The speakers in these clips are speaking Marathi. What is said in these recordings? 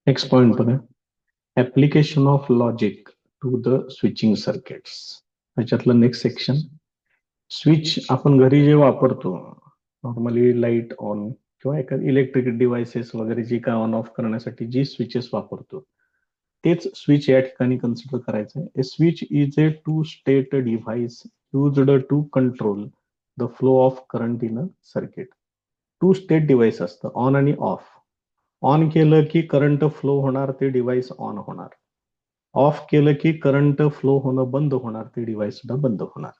नेक्स्ट पॉइंट बघा. Application of logic to the switching circuits. त्याच्यातलं नेक्स्ट सेक्शन. स्विच आपण घरी जे वापरतो, नॉर्मली लाईट ऑन किंवा एखादी इलेक्ट्रिक डिव्हाइसेस वगैरे जी काय ऑन ऑफ करण्यासाठी जी स्विचेस वापरतो, तेच स्विच या ठिकाणी कन्सिडर करायचं आहे. A switch is a two state device used to control the flow of current in a circuit. Two state device असतं, ऑन आणि ऑफ. ऑन केलं की करंट फ्लो होणार, ते डिव्हाइस ऑन होणार. ऑफ केलं की करंट फ्लो होणं बंद होणार, ते डिव्हाइस सुद्धा बंद होणार.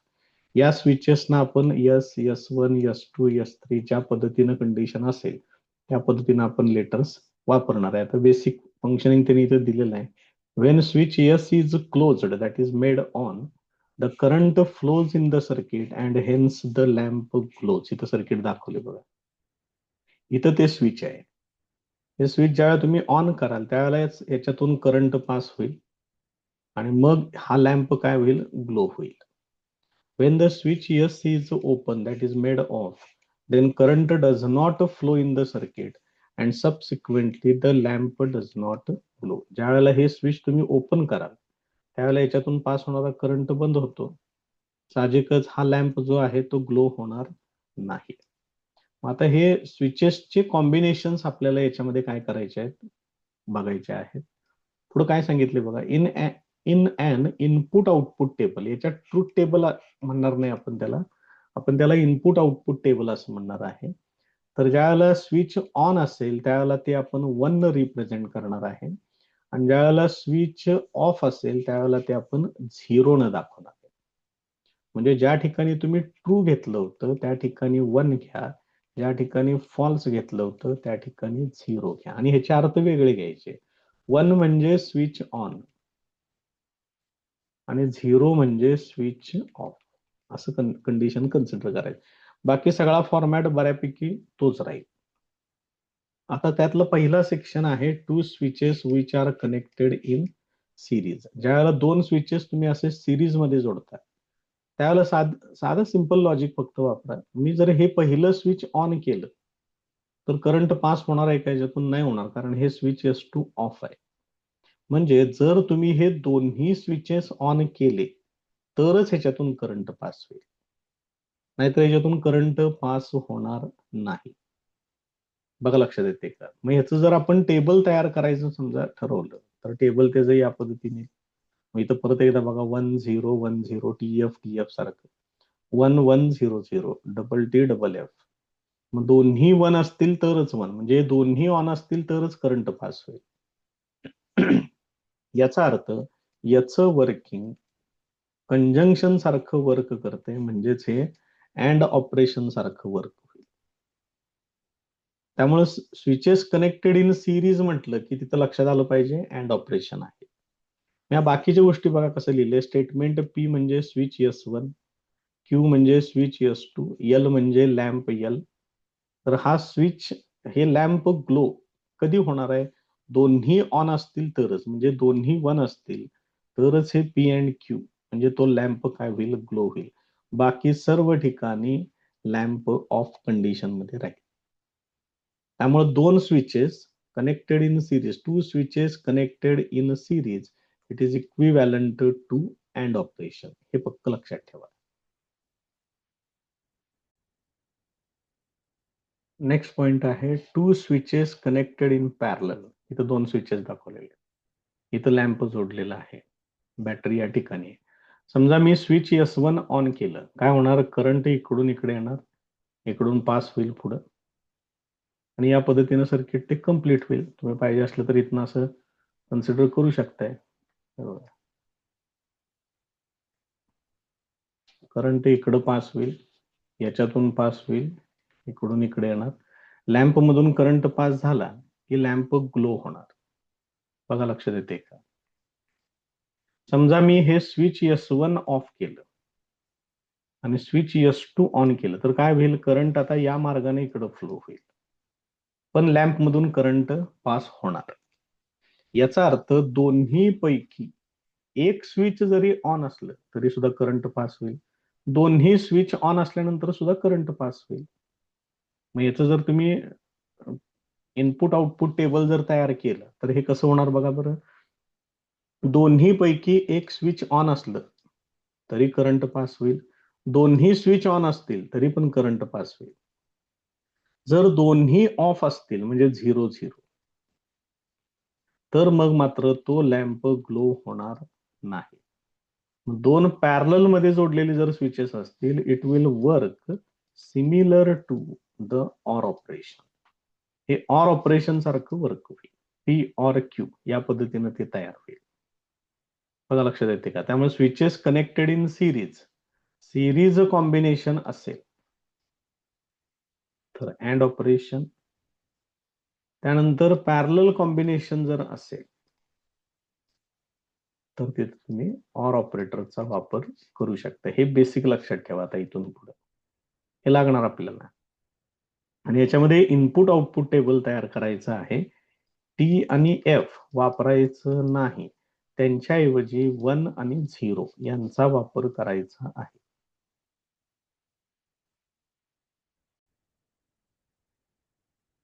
या स्विचेसना आपण S1, S2, S3 ज्या पद्धतीनं कंडिशन असेल त्या पद्धतीनं आपण लेटर्स वापरणार आहे. आता बेसिक फंक्शनिंग त्यांनी इथे दिलेलं आहे. When switch S is closed, that is made on, the current flows in the circuit and hence the lamp glows. इथं सर्किट दाखवले बघा. इथं ते स्विच आहे. हे स्विच ज्यावेळेला तुम्ही ऑन कराल त्यावेळेला याच्यातून करंट पास होईल आणि मग हा लॅम्प काय होईल, ग्लो होईल. When the switch S is open, that is made off, then current does not flow in the circuit and subsequently the lamp does not glow. ज्या वेळेला हे स्विच तुम्ही ओपन कराल त्यावेळेला याच्यातून पास होणारा करंट बंद होतो. साहजिकच हा लॅम्प जो आहे तो ग्लो होणार नाही. आता हे स्विचेसचे कॉम्बिनेशन्स आपल्याला याच्यामध्ये काय करायचे आहेत बघायचे आहेत. पुढे काय सांगितले बघा. In an input output table. याच्यात ट्रूथ टेबल म्हणणार नाही आपण त्याला इनपुट आउटपुट टेबल असं म्हणणार आहे. तर ज्यावेळेला स्विच ऑन असेल त्यावेळेला ते आपण 1 रिप्रेझेंट करणार आहे आणि ज्यावेळेला स्विच ऑफ असेल त्यावेळेला ते आपण 0 न दाखवणार आहे. म्हणजे ज्या ठिकाणी तुम्ही ट्रू घेतलं होतं त्या ठिकाणी 1 घ्या, ज्या ठिकाणी फॉल्स घेतलं होतं त्या ठिकाणी 0 घ्या आणि ह्याचे अर्थ वेगळे घ्यायचे. 1 म्हणजे स्विच ऑन आणि 0 म्हणजे स्विच ऑफ, असं कंडिशन कन्सिडर करायचं. बाकी सगळा फॉर्मॅट बऱ्यापैकी तोच राहील. आता त्यातलं पहिलं सेक्शन आहे two switches which are connected in series. ज्यावेळेला दोन स्विचेस तुम्ही असे सिरीज मध्ये जोडता त्यावेळेला साधं सिंपल लॉजिक फक्त वापरा. मी जर हे पहिलं स्विच ऑन केलं तर करंट पास होणार आहे का, याच्यातून नाही होणार, कारण हे स्विच S2 ऑफ आहे. म्हणजे जर तुम्ही हे दोन्ही स्विचेस ऑन केले तरच ह्याच्यातून करंट पास होईल, नाहीतर ह्याच्यातून करंट पास होणार नाही. बघा लक्षात येते का. मग ह्याचं जर आपण टेबल तयार करायचं समजा ठरवलं तर टेबल त्याचं या पद्धतीने. मग इथं परत एकदा बघा 1 0 1 0 TF सारखं 1 1 0 0 डबल T FF. मग दोन्ही 1 असतील तरच 1, म्हणजे दोन्ही ऑन असतील तरच करंट पास होईल. याचा अर्थ याचं वर्किंग कंजंक्शन सारखं वर्क करते, म्हणजेच हे अँड ऑपरेशन सारखं वर्क होईल. त्यामुळे स्विचेस कनेक्टेड इन सिरीज म्हटलं की तिथं लक्षात आलं पाहिजे अँड ऑपरेशन आहे. या बाकीच्या गोष्टी बघा कसं लिहिले. स्टेटमेंट P म्हणजे स्विच S1, Q म्हणजे स्विच S2, L म्हणजे लॅम्प L. तर हा स्विच, हे लॅम्प ग्लो कधी होणार आहे, दोन्ही ऑन असतील तरच, म्हणजे दोन्ही 1 असतील तरच हे P अँड Q म्हणजे तो लॅम्प काय होईल, ग्लो होईल. बाकी सर्व ठिकाणी लॅम्प ऑफ कंडिशन मध्ये राहील. त्यामुळे दोन switches connected in series, two switches connected in series, it is equivalent to and operation. हे फक्त लक्षात ठेवा. नेक्स्ट पॉइंट आहे two switches connected in parallel. इथं दोन स्विचेस दाखवलेले, इथं लॅम्प जोडलेला आहे, बॅटरी या ठिकाणी. समजा मी स्विच S1 ऑन केलं, काय होणार, करंट इकडून इकडे येणार, इकडून पास होईल पुढं आणि या पद्धतीनं सर्किट ते कम्प्लीट होईल. तुम्ही पाहिजे असलं तर इथनं असं कन्सिडर करू शकताय. करंट इकडं पास होईल, याच्यातून पास होईल, इकडून इकडे येणार. लॅम्प मधून करंट पास झाला की लॅम्प ग्लो होणार. बघा लक्षात येते का. समजा मी हे स्विच S1 ऑफ केलं आणि स्विच S2 ऑन केलं तर काय होईल, करंट आता या मार्गाने इकडे फ्लो होईल, पण लॅम्प मधून करंट पास होणार. याचा अर्थ दोन्ही पैकी एक स्विच जरी ऑन असलं तरी सुद्धा करंट पास होईल, दोन्ही स्विच ऑन असल्यानंतर सुद्धा करंट पास होईल. मग याचं जर तुम्ही इनपुट आउटपुट टेबल जर तयार केलं तर हे कसं होणार बघा बरं. दोन्ही पैकी एक स्विच ऑन असलं तरी करंट पास होईल, दोन्ही स्विच ऑन असतील तरी पण करंट पास होईल. जर दोन्ही ऑफ असतील म्हणजे 0-0 तर मग मात्र तो लॅम्प ग्लो होणार नाही. दोन पॅरलल मध्ये जोडलेले जर स्विचेस असतील it will work similar to the or operation. हे ऑर ऑपरेशन सारखं वर्क होईल. पी ऑर क्यू या पद्धतीने ते तयार होईल. बघा लक्षात येते का. त्यामुळे switches connected in series combination असेल तर अँड ऑपरेशन, त्यानंतर पॅरलल कॉम्बिनेशन जर असेल तर तिथे तुम्ही ऑर ऑपरेटरचा वापर करू शकता. हे बेसिक लक्षात ठेवा आता इथून पुढे हे लागणार आपल्याला. आणि याच्यामध्ये इनपुट आउटपुट टेबल तयार करायचं आहे. टी आणि एफ वापरायचं नाही, त्यांच्याऐवजी 1 आणि 0 यांचा वापर करायचा आहे.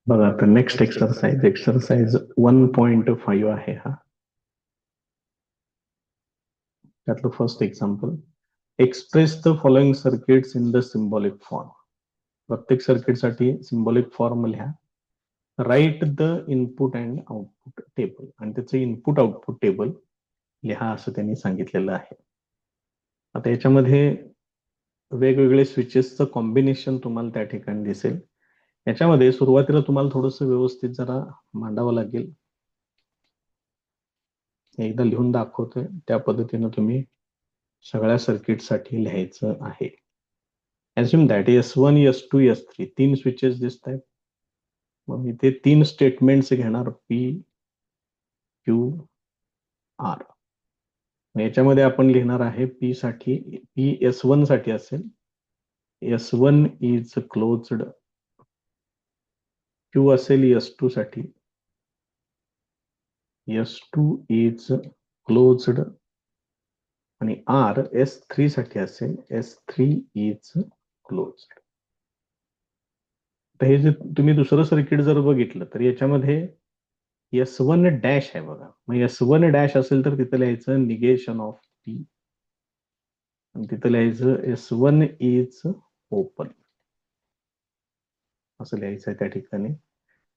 बघा आता नेक्स्ट एक्सरसाइज 1.5 आहे हा. त्यातलं first example, express the following circuits in the symbolic form. प्रत्येक सर्किटसाठी सिम्बॉलिक फॉर्म लिहा. Write the input and output table, आणि त्याचं इनपुट आउटपुट टेबल लिहा असं त्यांनी सांगितलेलं आहे. आता याच्यामध्ये वेगवेगळे स्विचेसचं कॉम्बिनेशन तुम्हाला त्या ठिकाणी दिसेल. याच्यामध्ये सुरुवातीला तुम्हाला थोडंसं व्यवस्थित जरा मांडावं लागेल. एकदा लिहून दाखवतोय त्या पद्धतीनं तुम्ही सगळ्या सर्किटसाठी लिहायचं आहे. ऍज्युम दॅट S1 S2 S3 तीन स्विचेस दिसत आहेत. मग मी ते 3 स्टेटमेंट्स घेणार P Q R. याच्यामध्ये आपण लिहिणार आहे P साठी, P S1 साठी असेल S1 इज क्लोज्ड, Q असेल S2 साठी S2 इज क्लोज्ड, आणि R S3 साठी असेल S3 इज क्लोज्ड. हे जे तुम्ही दुसरं सर्किट जर बघितलं तर याच्यामध्ये S1 डॅश आहे बघा. मग S1 डॅश असेल तर तिथं लिहायचं निगेशन ऑफ P, आणि तिथं लिहायचं S1 इज ओपन असं लिहायचं आहे त्या ठिकाणी.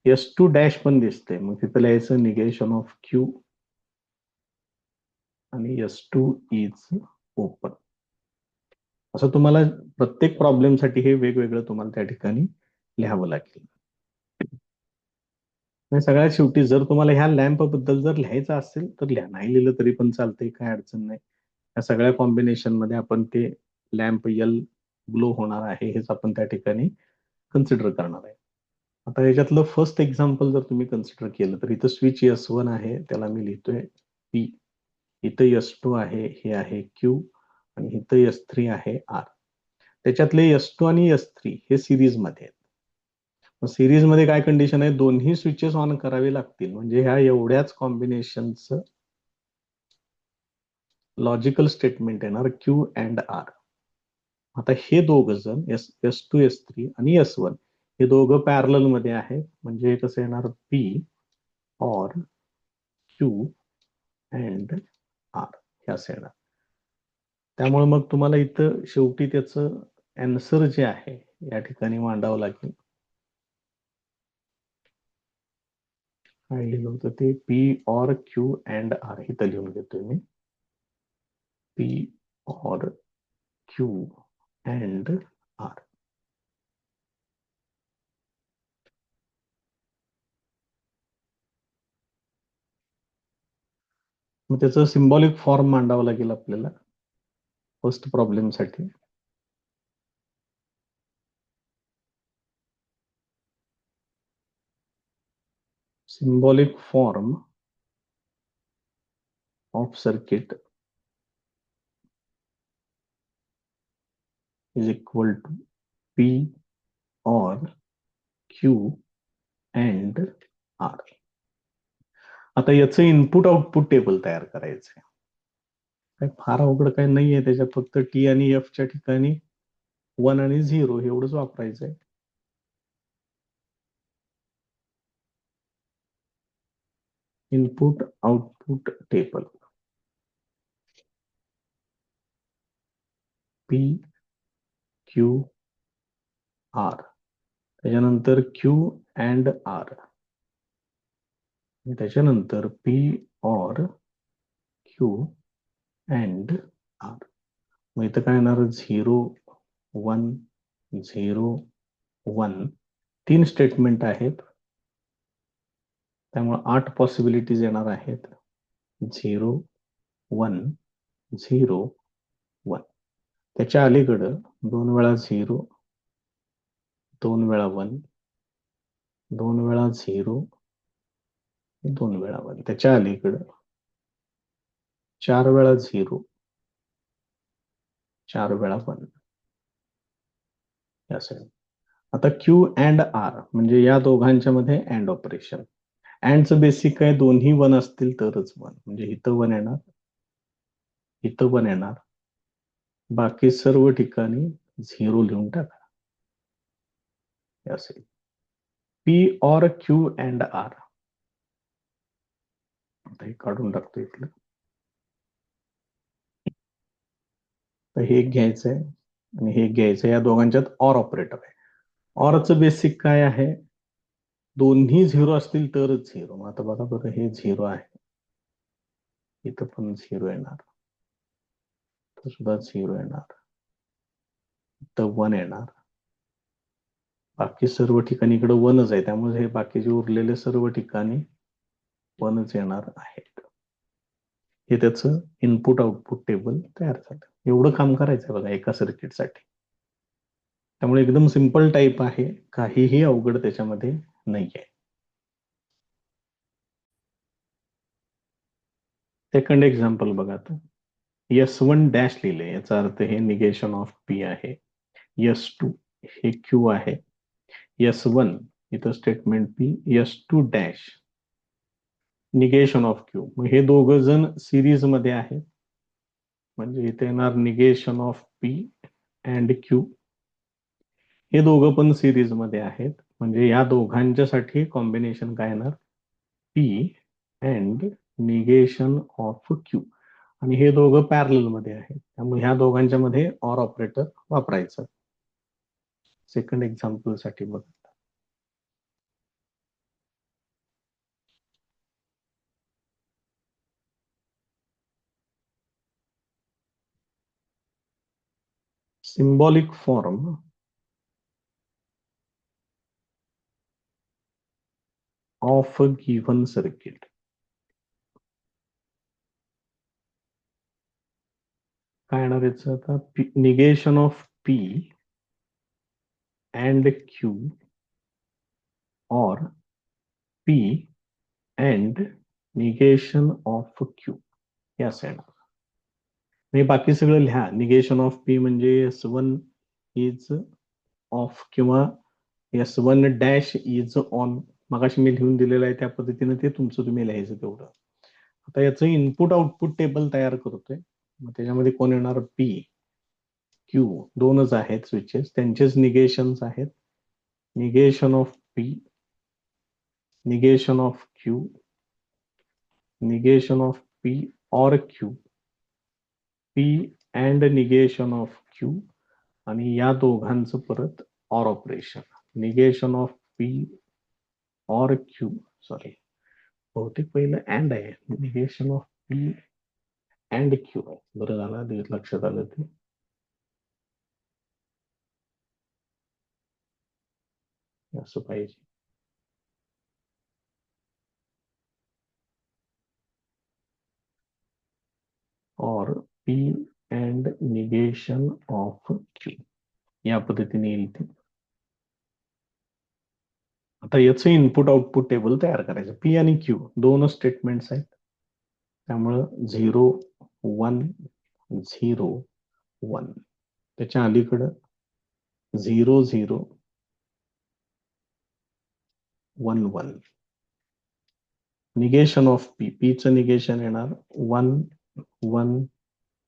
S2 डॅश पण दिसते, मग तिथं लिहायचं निगेशन ऑफ Q आणि S2 इज ओपन. असं तुम्हाला प्रत्येक प्रॉब्लेमसाठी हे वेगवेगळं तुम्हाला त्या ठिकाणी लिहावं लागेल. सगळ्यात शेवटी जर तुम्हाला ह्या लॅम्प बद्दल जर लिहायचं असेल तर लिहा, नाही लिहिलं तरी पण चालतंय, काय अडचण नाही. या सगळ्या कॉम्बिनेशन मध्ये आपण ते लॅम्प यल ग्लो होणार आहे हेच आपण त्या ठिकाणी कन्सिडर करणार आहे. आता याच्यातलं फर्स्ट एक्झाम्पल जर तुम्ही कन्सिडर केलं तर इथं स्विच S1 आहे, त्याला मी लिहितोय P. इथं S2 आहे, हे आहे Q, आणि इथं S3 आहे R. त्याच्यातले S2 आणि S3 हे सिरीज मध्ये आहेत. सिरीज मध्ये काय कंडिशन आहे, दोन्ही स्विचेस ऑन करावे लागतील, म्हणजे ह्या एवढ्याच कॉम्बिनेशनचं लॉजिकल स्टेटमेंट येणार Q अँड R. आता हे दोघं जण S2 S3 आणि S1 हे दोघं पॅरलल मध्ये आहेत, म्हणजे कसं येणार P or Q and R हे असं येणार. त्यामुळे मग तुम्हाला इथं शेवटी त्याचं आन्सर जे आहे या ठिकाणी मांडावं लागेल. काय लिहिलं होतं ते P or Q and R इथं लिहून घेतोय मी. P or Q and R. मग त्याचं सिम्बॉलिक फॉर्म मांडावं लागेल आपल्याला first प्रॉब्लेमसाठी. Symbolic form of circuit is equal to P or Q and R. आता याचं इनपुट आउटपुट टेबल तयार करायचंय. काय फार अवघड काय नाहीये त्याच्यात, फक्त T आणि F च्या ठिकाणी 1 आणि 0 एवढंच वापरायचंय. Input output table P Q R, त्याच्यानंतर Q अँड R, त्याच्यानंतर P OR Q and R. मग इथं काय येणार 0 1 0 1, 3 स्टेटमेंट आहेत, त्यामुळे 8 पॉसिबिलिटीज येणार आहेत. 0 1 0 1, त्याच्या अलीकडं 2 वेळा 0, 2 वेळा 1, 2 वेळा 0, 2 वेळा 1, त्याच्या अलीकडं 4 वेळा 0, 4 वेळा 1 असेल. आता Q अँड R म्हणजे या दोघांच्या मध्ये अँड ऑपरेशन. अँडचं बेसिक काय, दोन्ही 1 असतील तरच 1, म्हणजे इथं 1 येणार, इथं 1 येणार, बाकी सर्व ठिकाणी 0 लिहून टाका. हे असेल P OR Q and R. आता हे काढून टाकतो इथलं. तर हे घ्यायचंय आणि हे घ्यायचं, या दोघांच्यात ऑर ऑपरेटर आहे. ऑरचं बेसिक काय आहे, दोन्ही 0 असतील तरच 0. मग आता बघा बरं, हे 0 आहे, इथं पण 0 येणार, इथं सुद्धा 0 येणार, इथं 1 येणार, बाकी सर्व ठिकाणी इकडे 1च आहे, त्यामुळे हे बाकीचे उरलेले सर्व ठिकाणी 1च येणार आहेत. हे त्याचं इनपुट आउटपुट टेबल तयार झालं. एवढं काम करायचं बघा एका सर्किटसाठी. त्यामुळे एकदम सिंपल टाईप आहे, काहीही अवघड त्याच्यामध्ये नाहीये. सेकंड एक्झाम्पल बघा, तो S1 डॅश लिहिले, याचा अर्थ हे निगेशन ऑफ P आहे. S2 हे Q आहे. S1 इथं statement P, S2 dash negation of Q. मग हे दोघं जण सिरीज मध्ये आहेत, म्हणजे इथे येणार negation of P and Q. हे दोघं पण सिरीज मध्ये आहेत, म्हणजे या दोघांच्यासाठी कॉम्बिनेशन काय येणार, P and negation of Q. आणि हे दोघं पॅरलल मध्ये आहेत, त्यामुळे ह्या दोघांच्या मध्ये ऑर ऑपरेटर वापरायचं. सेकंड एक्झाम्पल साठी बघ, symbolic form of a given circuit. काय येणार याचं आता, negation of P and Q or P and negation of Q, हे असं येणार. हे बाकी सगळं लिहा. निगेशन ऑफ P म्हणजे S1 इज ऑफ किंवा S1 डॅश इज ऑन. मगाशी मी लिहून दिलेलं आहे त्या पद्धतीने ते तुमचं तुम्ही लिहायचं तेवढं. आता याचं इनपुट आउटपुट टेबल तयार करतोय. मग त्याच्यामध्ये कोण येणार, P Q, दोनच आहेत स्विचेस, त्यांचेच निगेशन्स आहेत. Negation of P, negation of Q, negation of P or Q, P and negation of Q, आणि या दोघांचं परत or operation, negation of P or Q. Sorry, बहुतेक पहिलं अँड आहे, negation of P and Q आहे. बरं झालं लक्षात आलं ते. असं पाहिजे. और P and negation of Q, या पद्धतीने येईल ते. आता याचं इनपुट आउटपुट टेबल तयार करायचं. P आणि Q दोनच स्टेटमेंट्स आहेत, त्यामुळं 0 1 0 1, त्याच्या अलीकडं 0 0 1 1. निगेशन ऑफ P, P चं निगेशन येणार 1 1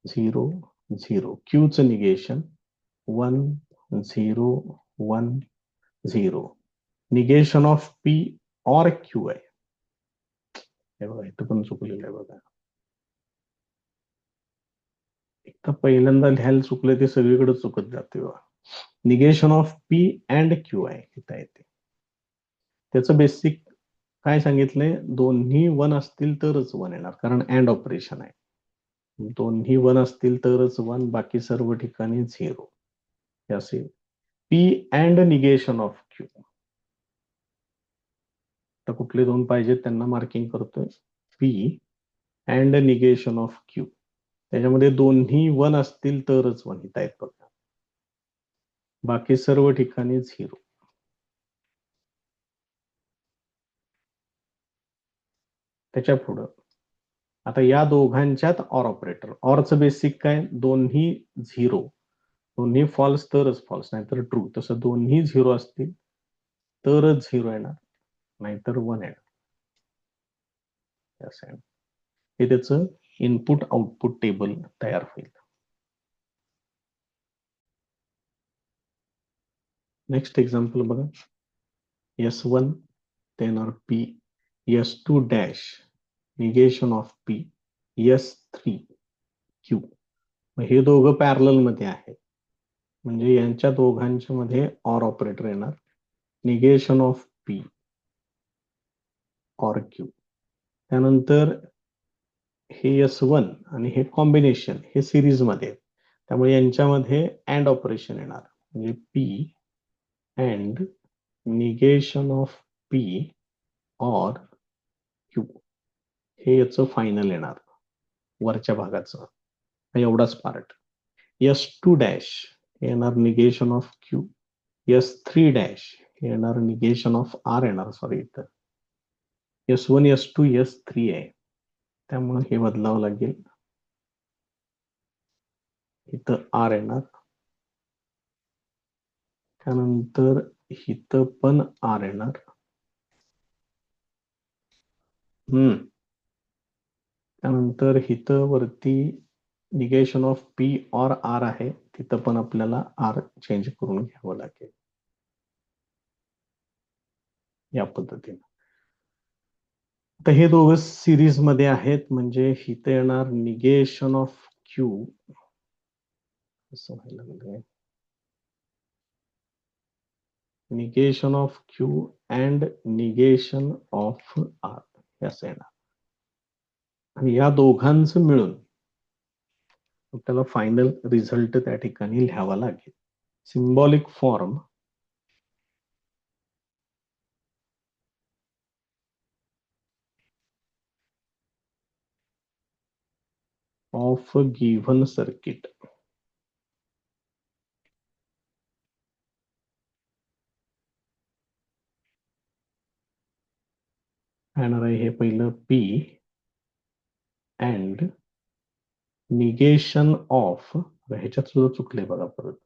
0 0. Q चं negation 1 0 1 0. Negation of P or Q आहे. हे बघा इथं पण चुकलेलं आहे बघा. एक तर पहिल्यांदा लिहायला चुकलं ते सगळीकडे चुकत जाते बघा. Negation of P and Q आहे इथं येते. त्याचं बेसिक काय सांगितलंय, दोन्ही वन असतील तरच वन येणार, कारण अँड ऑपरेशन आहे. दोन्ही वन असतील तरच वन, बाकी सर्व ठिकाणी झिरो हे असेल. P and negation of Q, तर कुठले दोन पाहिजेत त्यांना मार्किंग करतोय. P and negation of Q, त्याच्यामध्ये दोन्ही वन असतील तरच वन इथं आहेत बघा, बाकी सर्व ठिकाणी झिरो. त्याच्या पुढं आता या दोघांच्यात ऑर ऑपरेटर. ऑरचं बेसिक काय, दोन्ही झिरो, दोन्ही फॉल्स तरच फॉल्स, नाहीतर ट्रू. तसं दोन्ही झिरो असतील तरच झिरो येणार, नाहीतर वन येणार. असं आहे. हे त्याचं इनपुट आउटपुट टेबल तयार होईल. नेक्स्ट एक्झाम्पल बघा. S1 येणार P, S2 dash negation of P, S3 Q. हे दोघं पॅरलल मध्ये आहेत, म्हणजे यांच्या दोघांच्या मध्ये ऑर ऑपरेटर येणार. Negation of P or Q. त्यानंतर हे S1 आणि हे कॉम्बिनेशन हे सिरीज मध्ये आहेत, त्यामुळे यांच्यामध्ये अँड ऑपरेशन येणार, म्हणजे P and negation of P or Q. हे याचं फायनल येणार वरच्या भागाचं, एवढाच पार्ट. S2 डॅश येणार negation of Q, S3 dash येणार निगेशन ऑफ आर येणार. सॉरी, इथं S1 S2 S3 आहे, त्यामुळे हे बदलावं लागेल. इथं आर येणार, त्यानंतर इथं पण आर येणार. त्यानंतर इथं वरती negation of P or R आहे, तिथं पण आपल्याला आर चेंज करून घ्यावं लागेल या पद्धतीने. तर हे दोघं सिरीज मध्ये आहेत, म्हणजे इथं येणार निगेशन ऑफ क्यू, असं व्हायला लागलंय, negation of Q and negation of R हे असं येणार. आणि या दोघांचं मिळून आपल्याला फायनल रिझल्ट त्या ठिकाणी लिहावा लागेल. Symbolic form of given circuit. येणार आहे हे पहिलं पी अँड निगेशन ऑफ, ह्याच्यात सुद्धा चुकले बघा परत,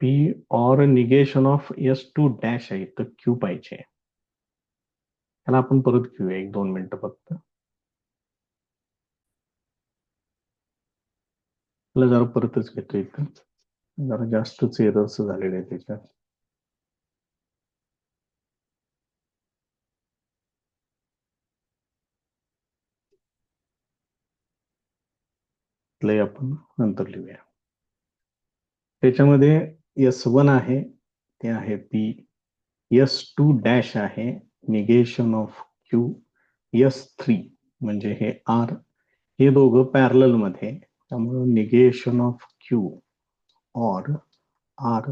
P or negation of S2 dash आहे, तर क्यू पाहिजे. त्याला आपण परत घेऊया, 1-2 मिनिटं फक्त. त्याला जरा परतच घेतो, इथं जरा जास्तच एरर्स झालेले आहे त्याच्यात. आपण नंतर लिहूया. त्याच्यामध्ये S1 आहे, ते आहे पी, S2 डॅश आहे निगेशन ऑफ क्यू, S3 म्हणजे हे आर. हे दोघं पॅरलल मध्ये, त्यामुळे negation of Q or R.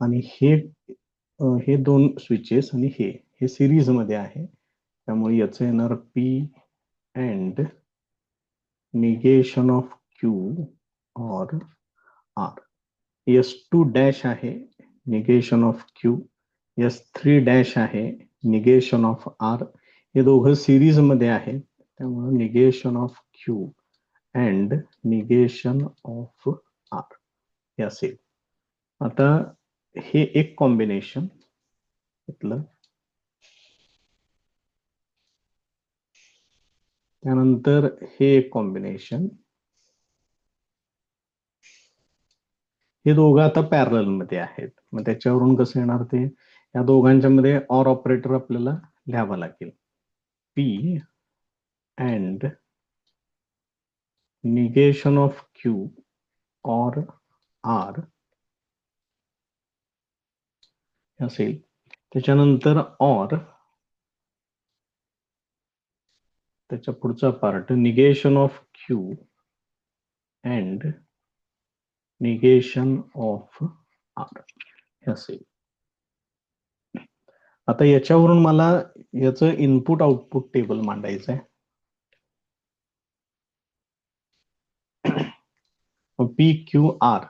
आणि हे दोन स्विचेस आणि हे सिरीज मध्ये आहे, त्यामुळे याचं येणार P and negation of Q or R. S2 dash आहे negation of Q, S3 dash आहे निगेशन ऑफ आर. हे दोघं सिरीज मध्ये आहेत, त्यामुळे negation of Q and negation of R हे असेल. आता हे एक कॉम्बिनेशन घेतलं, त्यानंतर हे एक कॉम्बिनेशन. हे दोघं आता पॅरलल मध्ये आहेत, मग त्याच्यावरून कसं येणार ते, या दोघांच्या मध्ये ऑर ऑपरेटर आपल्याला लिहावा लागेल. P and negation of Q or R असेल. त्याच्यानंतर ऑर त्याच्या पुढचा part negation of Q and negation of R हे असेल. आता याच्यावरून मला याचं इनपुट आउटपुट टेबल मांडायचं आहे. पी क्यू आर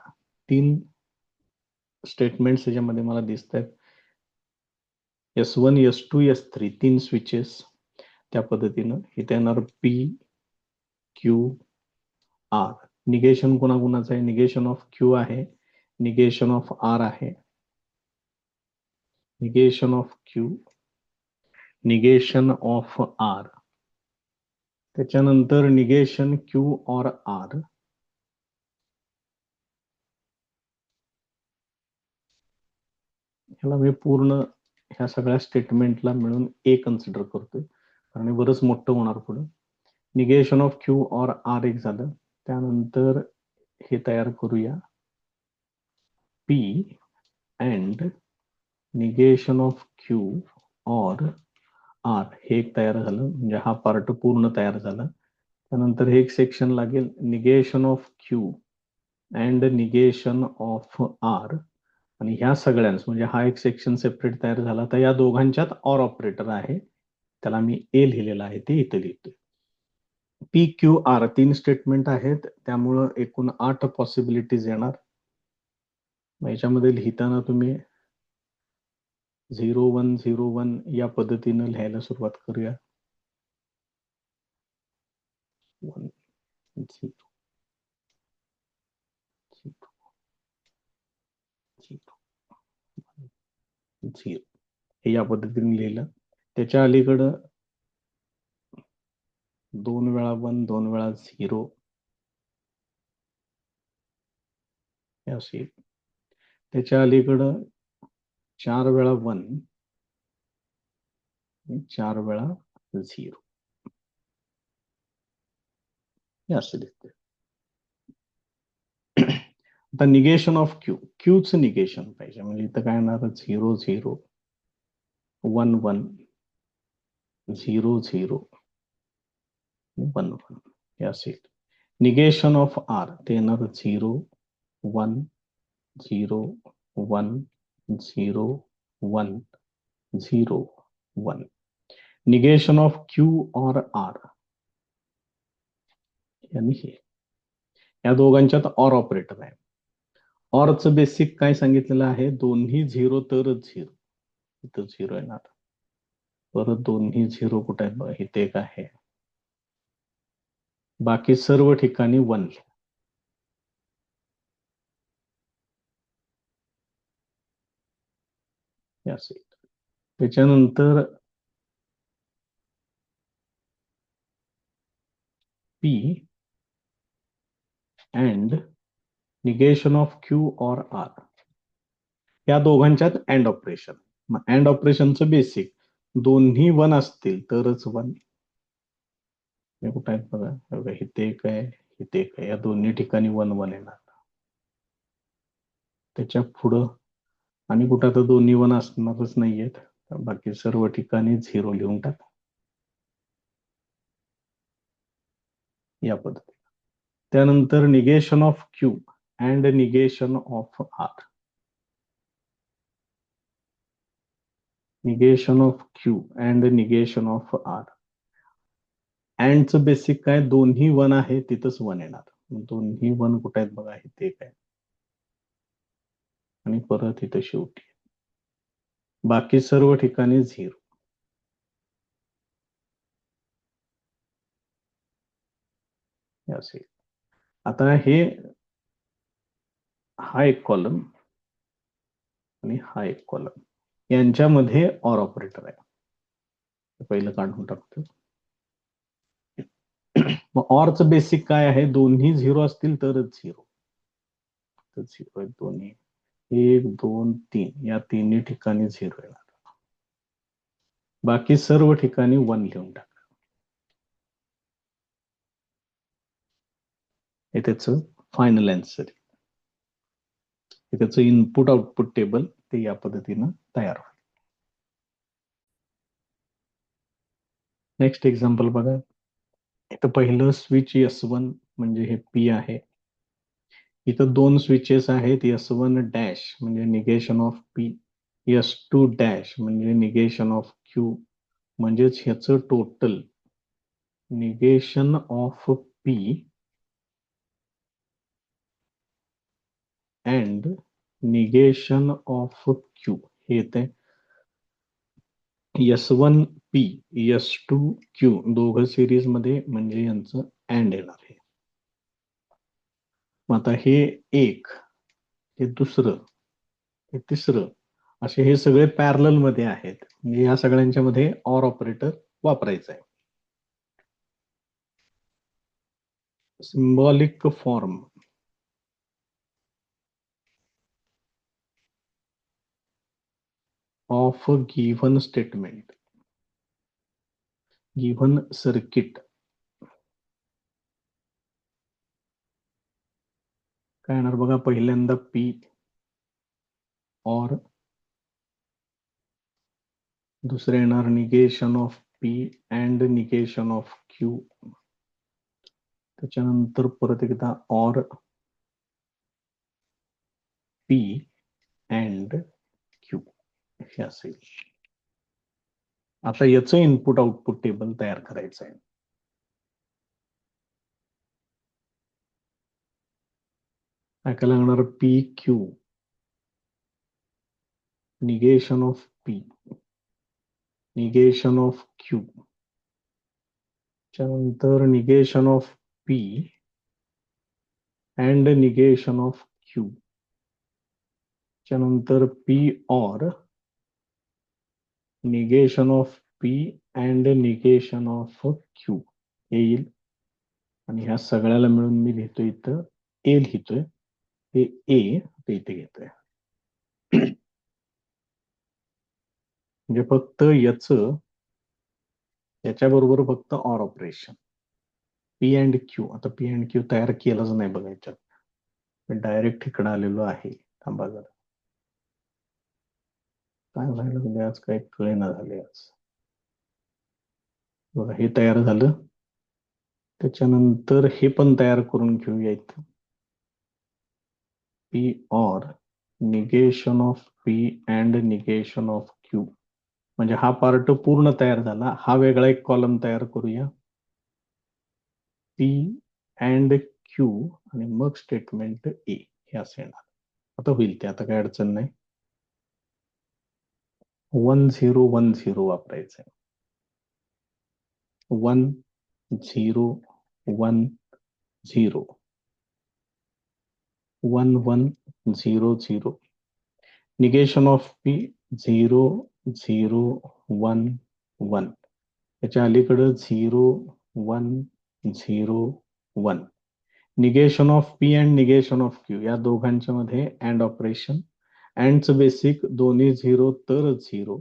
तीन स्टेटमेंट्स याच्यामध्ये मला दिसत आहेत. S1 S2 S3 तीन स्विचेस त्या पद्धतीनं इथे येणार पी क्यू आर. निगेशन कोणाकोणाचं आहे? निगेशन ऑफ क्यू आहे, निगेशन ऑफ आर आहे. Negation of Q, negation of R, त्याच्यानंतर निगेशन क्यू ऑर आर, ह्याला मी पूर्ण ह्या सगळ्या स्टेटमेंटला मिळून ए कन्सिडर करतोय कारण हे बरंच मोठं होणार पुढे. Negation of Q or R एक झालं. त्यानंतर हे तयार करूया P and negation of Q or R हे एक तयार झालं, म्हणजे हा पार्ट पूर्ण तयार झाला. त्यानंतर हे एक सेक्शन लागेल negation of Q and negation of R, आणि ह्या सगळ्यांस म्हणजे हा एक सेक्शन सेपरेट तयार झाला. तर या दोघांच्यात ऑर ऑपरेटर आहे, त्याला मी ए लिहिलेला आहे ते इथे लिहितोय. पी क्यू आर तीन स्टेटमेंट आहेत, त्यामुळं एकूण 8 पॉसिबिलिटीज येणार. याच्यामध्ये लिहिताना तुम्ही 0101 या पद्धतीनं लिहायला सुरुवात करूया. 1 0 0 हे या पद्धतीने लिहिलं. त्याच्या अलीकडं 2 वेळा 1 2 वेळा 0 हे असेल. त्याच्या अलीकडं 4 वेळा 1 4 वेळा 0 हे असे दिसते. आता निगेशन ऑफ क्यू, क्यूच निगेशन पाहिजे, म्हणजे इथं काय येणार 0 0 1 1 0 0 1 1 हे असेल. निगेशन ऑफ आर ते येणार 0 1 0 1 0 1 0 1. Negation of Q or R यांनी हे या दोघांच्यात ऑर ऑपरेटर आहे. ऑरचं बेसिक काय सांगितलेलं आहे? दोन्ही झिरो तरच झिरो, इथं झिरो येणार. परत दोन्ही झिरो कुठे आहेत बघा, इथे एक आहे. बाकी सर्व ठिकाणी 1 हे असेल. त्याच्यानंतर P and negation of Q or R या दोघांच्यात अँड ऑपरेशन. मग अँड ऑपरेशनचं बेसिक दोन्ही 1 असतील तरच 1. कुठे आहेत बघा, इथे एक आहे, इथे एक आहे, या दोन्ही ठिकाणी 1 1 येणार. त्याच्या पुढं आणि कुठं तर दोन्ही 1 असणारच नाहीयेत, बाकी सर्व ठिकाणी 0 लिहून टाका या पद्धतीने. त्यानंतर negation of Q and negation of R. Negation of Q and negation of R. अँडचं बेसिक काय? दोन्ही 1 आहे तिथंच 1 येणार. दोन्ही 1 कुठे आहेत बघा, इथे एक आहे आणि परत इथं शेवटी, बाकी सर्व ठिकाणी 0 असेल. आता हे हा एक कॉलम आणि हा एक कॉलम यांच्यामध्ये ऑर ऑपरेटर आहे, पहिलं काढून टाकतो. मग ऑरचं बेसिक काय आहे? दोन्ही 0 असतील तरच 0, तर 0 आहेत दोन्ही. 1 2 3 या तिन्ही ठिकाणी 0 येणार. बाकी सर्व ठिकाणी 1 लिहून टाका. हे त्याचं फायनल आन्सर आहे. त्याचं इनपुट आउटपुट टेबल ते या पद्धतीनं तयार होईल. नेक्स्ट एक्झाम्पल बघा. इथं पहिलं स्विच S1 म्हणजे हे P आहे. इथं 2 स्विचेस आहेत. S1 डॅश म्हणजे negation of P, S2 dash म्हणजे निगेशन ऑफ Q, म्हणजेच ह्याचं total negation of P and negation of Q हे येते S1 P, S2 Q दोघं सिरीज मध्ये, म्हणजे यांचं अँड येणार आहे. मग आता हे एक, हे दुसरं, हे तिसरं, असे हे सगळे पॅरलल मध्ये आहेत. म्हणजे या सगळ्यांच्या मध्ये ऑर ऑपरेटर वापरायचा आहे. Symbolic form of given statement, given circuit काय येणार बघा. पहिल्यांदा P ऑर, दुसरे येणार negation of P and negation of Q, त्याच्यानंतर परत एकदा ऑर P अँड Q हे असेल. आता याचं इनपुट आउटपुट टेबल तयार करायचं आहे. काय लागणार? PQ negation of P, negation of Q, त्यानंतर negation of P and negation of Q, त्यानंतर P or negation of P and negation of Q येईल. आणि ह्या सगळ्याला मिळून मी लिहितो इथं A लिहितोय. हे A ते इथे घेतोय. म्हणजे फक्त याच्याबरोबर फक्त or operation P and Q. आता P अँड Q तयार केलंच नाही बघा याच्यात, मी डायरेक्ट इकडे आलेलो आहे. थांबा जरा, काय व्हायला म्हणजे आज काही कळेना झाले आज. बघा हे तयार झालं. त्याच्यानंतर हे पण तयार करून घेऊया इथं. P or negation of P and negation of Q, म्हणजे हा पार्ट पूर्ण तयार झाला. हा वेगळा एक कॉलम तयार करूया. P अँड Q आणि मग स्टेटमेंट A हे असं येणार. आता होईल ते, आता काही अडचण नाही. 1 0 1 0 वापरायचं आहे. 1 0 1 0 1 1 0 0, निगेशन ऑफ P 0 0 1 1, त्याच्या अलीकडं 0 1 0 1, negation of P and negation of Q या दोघांच्या मध्ये अँड ऑपरेशन. अँडचं बेसिक दोन्ही 0 तरच 0,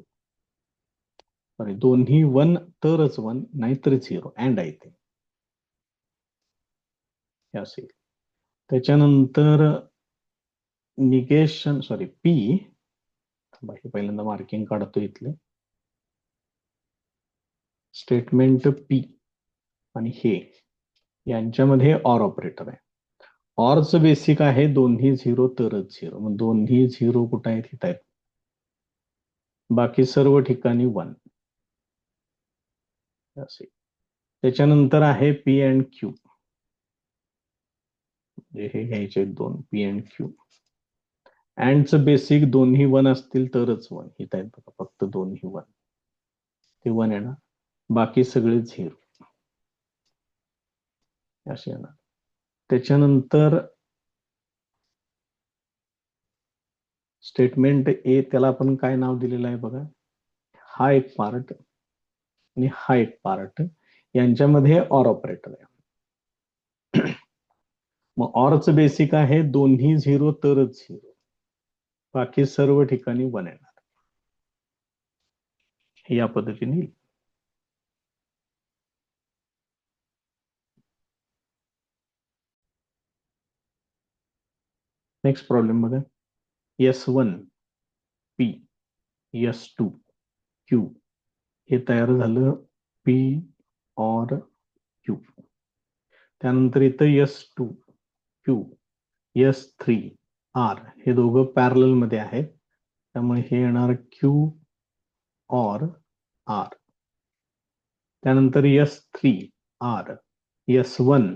सॉरी दोन्ही 1 तरच 1, नाहीतर 0. अँड आहे ते असेल. त्याच्यानंतर निगेशन, सॉरी P, बाकी पहिल्यांदा मार्किंग काढतो इथले. स्टेटमेंट P आणि हे यांच्यामध्ये ऑर ऑपरेटर आहे. ऑरचं बेसिक आहे दोन्ही 0 तरच 0, मग दोन्ही 0 कुठे आहेत? इथं आहेत. बाकी सर्व ठिकाणी 1 असे. त्याच्यानंतर आहे P अँड Q, हे घ्यायचे दोन P अँड Q. अँडचं बेसिक दोन्ही 1 असतील तरच 1, इथं आहेत बघा फक्त दोन्ही 1, ते 1 येणार. बाकी सगळे 0 असे येणार. त्याच्यानंतर स्टेटमेंट ए, त्याला आपण काय नाव दिलेलं आहे बघा. हा एक पार्ट आणि हा एक पार्ट, यांच्यामध्ये ऑर ऑपरेटर आहे. मग ऑरचं बेसिक आहे दोन्ही 0 तरच 0, बाकी सर्व ठिकाणी 1 येणार. या पद्धतीने येईल. नेक्स्ट प्रॉब्लेम बघा. S1 P S2 Q हे तयार झालं P और Q. त्यानंतर इथं S2 Q S3 R हे दोघं पॅरलल मध्ये आहेत, त्यामुळे हे येणार Q और R. त्यानंतर S3 R S1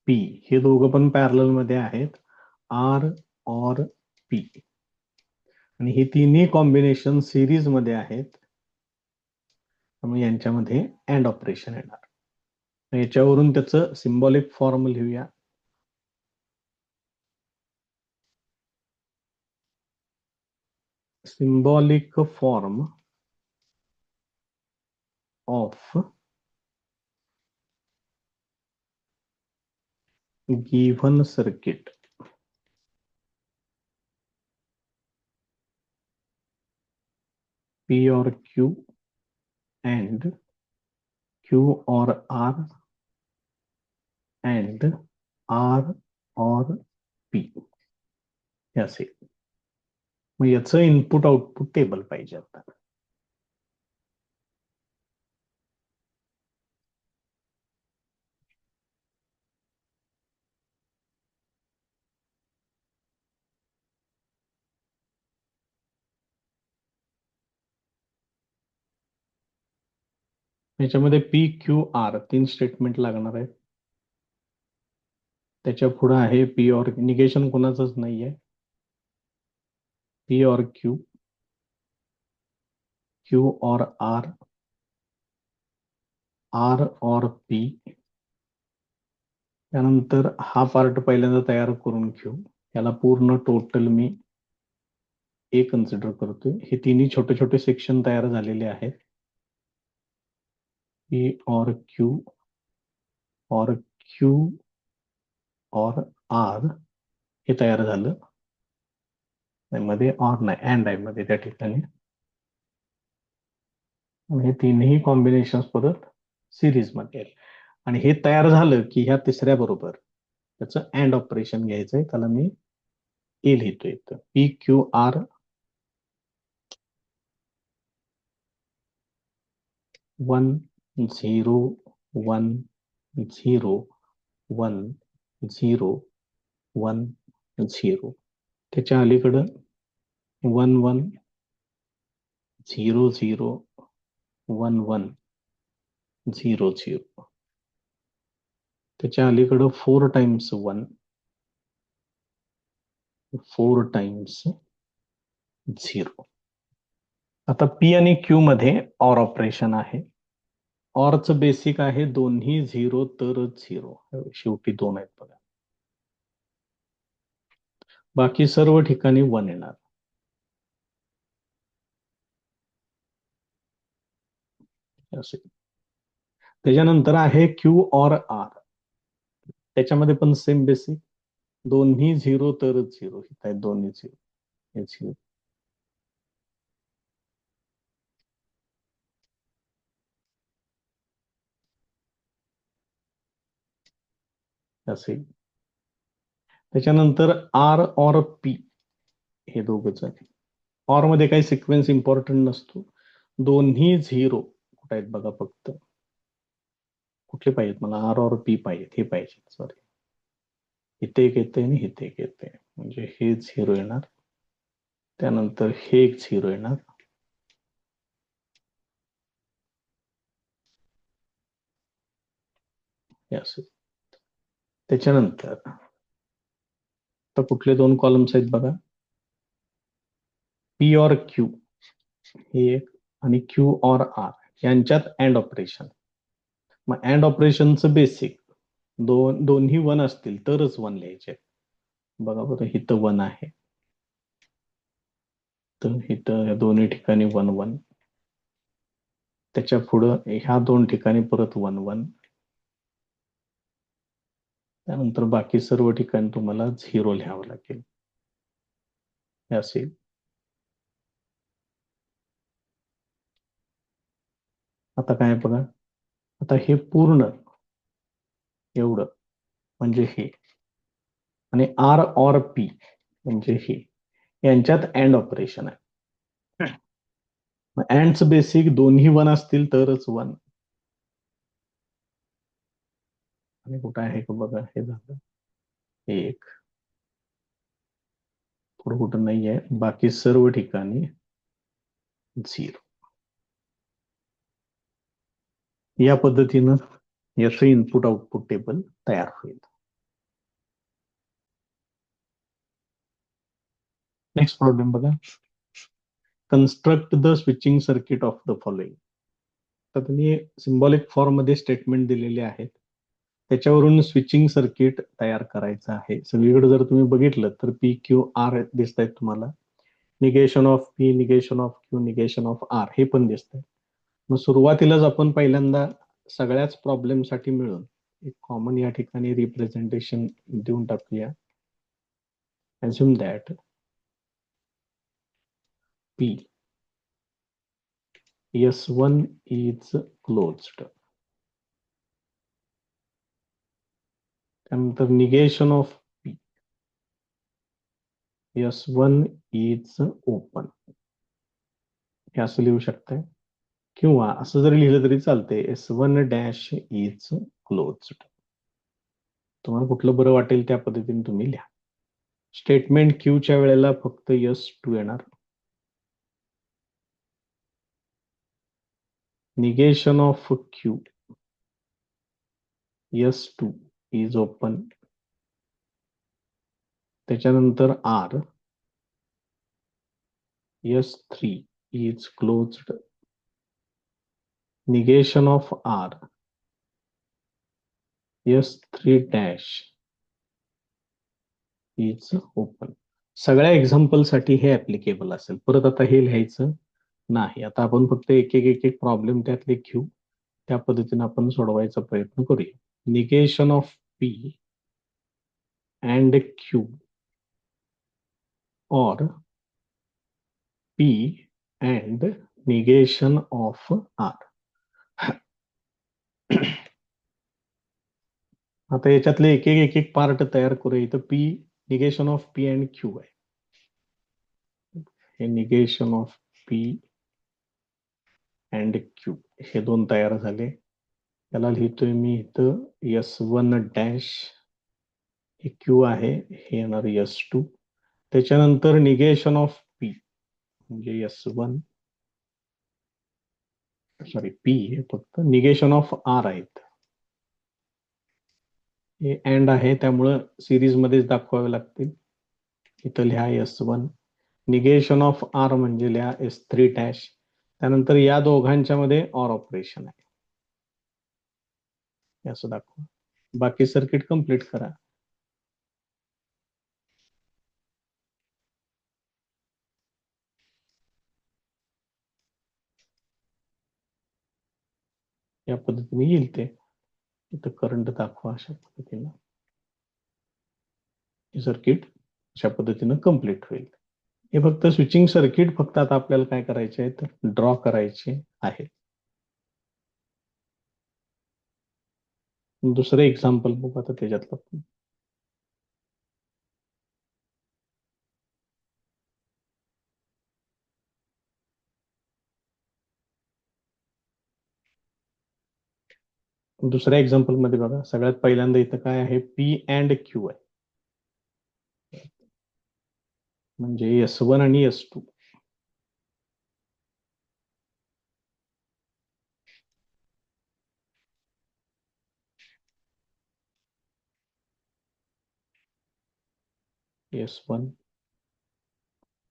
P हे दोघं पण पॅरलल मध्ये आहेत, R और P. आणि हे तिन्ही कॉम्बिनेशन सिरीज मध्ये आहेत, त्यामुळे यांच्यामध्ये अँड ऑपरेशन येणार. याच्यावरून त्याचं सिम्बॉलिक फॉर्म लिहूया. symbolic form of given circuit P or Q and Q or R and R or P हे असेल. मग याचं इनपुट आउटपुट टेबल पाहिजे आता. याच्यामध्ये पी क्यू आर 3 स्टेटमेंट लागणार आहेत. त्याच्या पुढे आहे पी और निगेशन कोणाचंच नाहीये. पी और क्यू, क्यू और आर, आर और पी. त्यानंतर हा पार्ट पहिल्यांदा तयार करून घेऊ. याला पूर्ण टोटल मी ए कन्सिडर करतोय. हे तिन्ही छोटे छोटे सेक्शन तयार झालेले आहेत. पी और क्यू और क्यू और आर हे तयार झालं. मध्ये ऑर नाही, अँड आहे मध्ये त्या ठिकाणी. हे तीनही कॉम्बिनेशन परत सिरीज मध्ये आहेत. आणि हे तयार झालं की ह्या तिसऱ्या बरोबर त्याचं अँड ऑपरेशन घ्यायचंय. त्याला मी ए लिहितोय इथं. P Q R 1 0 1 0 1 0 1 0. त्याच्या अलीकडं 1 1 0 0 1 1 0 0. त्याच्या अलीकडं 4 टाइम्स 1 4 टाइम्स 0. आता पी आणि क्यू मध्ये ऑर ऑपरेशन आहे. ऑरचं बेसिक आहे दोन्ही 0 तरच 0. शेवटी 2 आहेत बघा. बाकी सर्व ठिकाणी 1 येणार. असे. त्याच्यानंतर आहे क्यू और आर. त्याच्यामध्ये पण सेम बेसिक, दोन्ही 0 तरच 0. इथं आहेत दोन्ही 0. हे 0. असेल. त्याच्यानंतर आर और पी हे दोघच आहे. ऑर मध्ये काही सिक्वेन्स इम्पॉर्टंट नसतो. दोन्ही 0 कुठे आहेत बघा. फक्त कुठले पाहिजेत मला, आर और पी पाहिजेत. हे पाहिजे, सॉरी. इथे एक येते आणि इथे एक येते, म्हणजे हे 0 येणार. त्यानंतर हे एक 0 येणार. हे असेल. त्याच्यानंतर आता कुठले 2 कॉलम्स आहेत बघा. पी और क्यू हे एक आणि क्यू और आर यांच्यात अँड ऑपरेशन. मग अँड ऑपरेशनचं बेसिक दोन्ही 1 असतील तरच 1 लिहायचे. बघा बरं, इथं 1 आहे, तर इथं या दोन्ही ठिकाणी 1 1. त्याच्या पुढं ह्या 2 ठिकाणी परत 1 1. त्यानंतर बाकी सर्व ठिकाणी तुम्हाला 0 लिहावं लागेल. हे असेल. आता काय बघा, आता हे पूर्ण एवढं म्हणजे हे, आणि आर ऑर पी म्हणजे हे, यांच्यात अँड ऑपरेशन आहे. अँडच बेसिक दोन्ही वन असतील तरच वन. आणि कुठं आहे का बघा, हे झालं एक, पुढे कुठं नाही आहे, बाकी सर्व ठिकाणी 0. या पद्धतीनं याचं इनपुट आउटपुट टेबल तयार होईल. नेक्स्ट प्रॉब्लेम बघा, construct the switching circuit of the following. तर तुम्ही सिम्बॉलिक फॉर्म मध्ये स्टेटमेंट दिलेले आहेत, त्याच्यावरून स्विचिंग सर्किट तयार करायचं आहे. सगळीकडे जर तुम्ही बघितलं तर पी क्यू आर दिसत आहेत तुम्हाला, negation of P, negation of Q, negation of R हे पण दिसतंय. मग सुरुवातीलाच आपण पहिल्यांदा सगळ्याच प्रॉब्लेमसाठी मिळून एक कॉमन या ठिकाणी रिप्रेझेंटेशन देऊन टाकूया. assume that P S1 is closed. त्यानंतर negation of P S1 is open. हे असं लिहू शकताय, किंवा असं जरी लिहिलं तरी चालते, S1 डॅश इज क्लोज्ड. तुम्हाला कुठलं बरं वाटेल त्या पद्धतीने तुम्ही लिहा. स्टेटमेंट क्यूच्या वेळेला फक्त S2 येणार. Negation of Q S2 is open. त्याच्यानंतर R S3 is closed. Negation of R S3 dash is open. सगळ्या एक्झाम्पल साठी हे ऍप्लिकेबल असेल. परत आता हे लिहायचं नाही. आता आपण फक्त एक एक एक प्रॉब्लेम त्यातले घेऊ, त्या पद्धतीने आपण सोडवायचा प्रयत्न करूया. Negation of P and Q or P and negation of R. आता याच्यातले एक एक पार्ट तयार करूया. इथं P, negation of P and Q आहे. हे negation of P and Q हे दोन तयार झाले. त्याला लिहितोय मी इथं S1 डॅश, हे क्यू आहे, हे येणार S2. त्याच्यानंतर निगेशन ऑफ पी म्हणजे S1, सॉरी पी हे फक्त, निगेशन ऑफ आर आहेत, हे अँड आहे त्यामुळं सिरीज मध्येच दाखवावे लागतील. इथं लिहा S1, निगेशन ऑफ आर म्हणजे लिहा S3 डॅश. त्यानंतर या दोघांच्या मध्ये ऑर ऑपरेशन आहे, हे असं दाखवा. बाकी सर्किट कंप्लीट करा. या पद्धतीने येईल ते. इथं करंट दाखवा अशा पद्धतीनं. हे सर्किट अशा पद्धतीनं कंप्लीट होईल. हे फक्त स्विचिंग सर्किट फक्त आता आपल्याला काय करायचे आहे तर ड्रॉ करायचे आहे. दुसरं एक्झाम्पल बघू आता त्याच्यातलं. दुसऱ्या एक्झाम्पल मध्ये बघा, सगळ्यात पहिल्यांदा इथं काय आहे, पी अँड क्यू आहे, म्हणजे S1 आणि S2. S1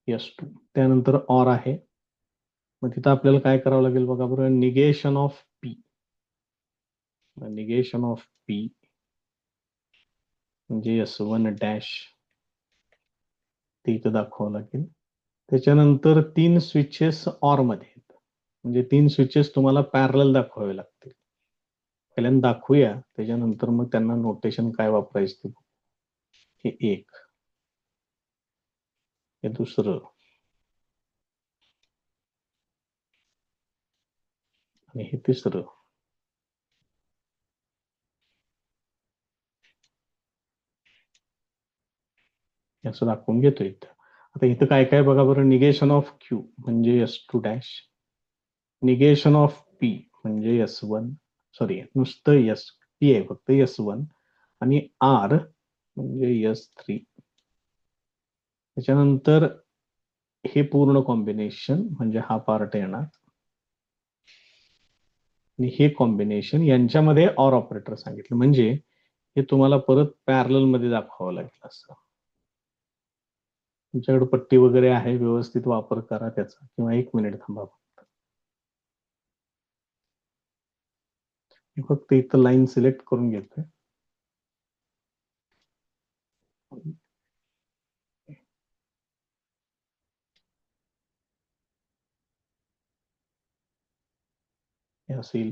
S2 त्यानंतर ऑर आहे. मग तिथं आपल्याला काय करावं लागेल बघा बरं, negation of P, negation of P म्हणजे S1 डॅश, ते इथं दाखवावं लागेल. त्याच्यानंतर 3 स्विचेस ऑर मध्ये आहेत, म्हणजे 3 स्विचेस तुम्हाला पॅरलल दाखवावे लागतील. पहिल्यांदा दाखवूया, त्याच्यानंतर मग त्यांना नोटेशन काय वापरायचं ते. हे एक, हे दुसरं, आणि हे तिसरं. असं दाखवून घेतो इथं. आता इथं काय काय बघा बरं. निगेशन ऑफ क्यू म्हणजे S2 dash, negation of P म्हणजे S1, सॉरी नुसतं एस पी आहे फक्त S1, आणि आर म्हणजे S3. त्याच्यानंतर हे पूर्ण कॉम्बिनेशन म्हणजे हा पार्ट येणार, आणि हे कॉम्बिनेशन यांच्यामध्ये ऑर ऑपरेटर सांगितलं, म्हणजे हे तुम्हाला परत पॅरलल मध्ये दाखवावं लागेल. असं तुमच्याकडे पट्टी वगैरे आहे, व्यवस्थित वापर करा त्याचा, किंवा 1 मिनिट थांबा. मी फक्त इथं लाईन सिलेक्ट करून घेतोय. हे असेल.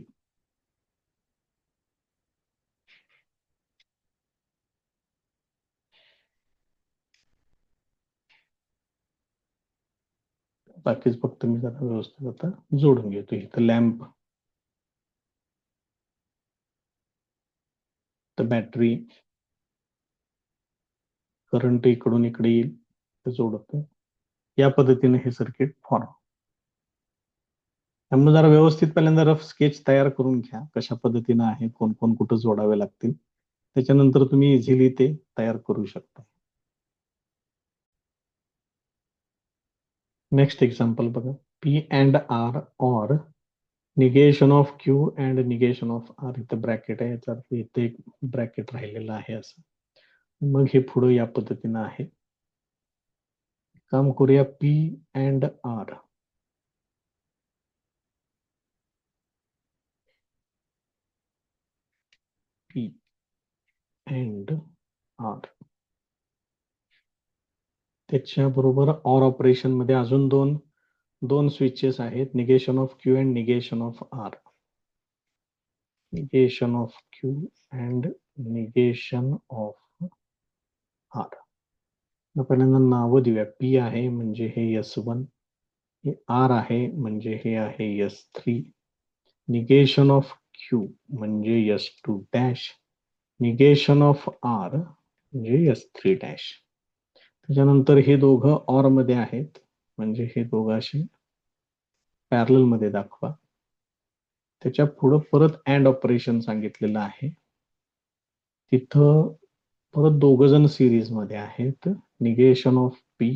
बाकीच फक्त मी जरा व्यवस्थित आता जोडून घेतो. इथं लॅम्प, तर बॅटरी, करंट इकडून इकडे येईल ते जोडतो. या पद्धतीने हे सर्किट फॉर्म. त्यामुळे जरा व्यवस्थित पहिल्यांदा रफ स्केच तयार करून घ्या, कशा पद्धतीने आहे, कोण कोण कुठं जोडावे लागतील. त्याच्यानंतर तुम्ही इझिली ते तयार करू शकता. नेक्स्ट एक्झाम्पल बघा. P and R or negation of Q and negation of R. इथं ब्रॅकेट आहे, याचा अर्थ इथे एक ब्रॅकेट राहिलेलं आहे असं. मग हे पुढे या पद्धतीनं आहे. काम करूया. P and R, P and R. त्याच्याबरोबर ऑर ऑपरेशन मध्ये अजून दोन दोन स्विचेस आहेत, negation of Q and negation of R. Negation of Q and negation of R. पहिल्यांदा नावं देऊया. पी आहे म्हणजे हे S1, हे आर आहे म्हणजे हे आहे S3. निगेशन ऑफ क्यू म्हणजे S2 dash, negation of R म्हणजे S3 डॅश. त्याच्यानंतर हे दोघं ऑर मध्ये आहेत, म्हणजे हे दोघं असे पॅरलल मध्ये दाखवा. त्याच्या पुढं परत अँड ऑपरेशन सांगितलेलं आहे. तिथं परत दोघ जण सिरीज मध्ये आहेत, negation of P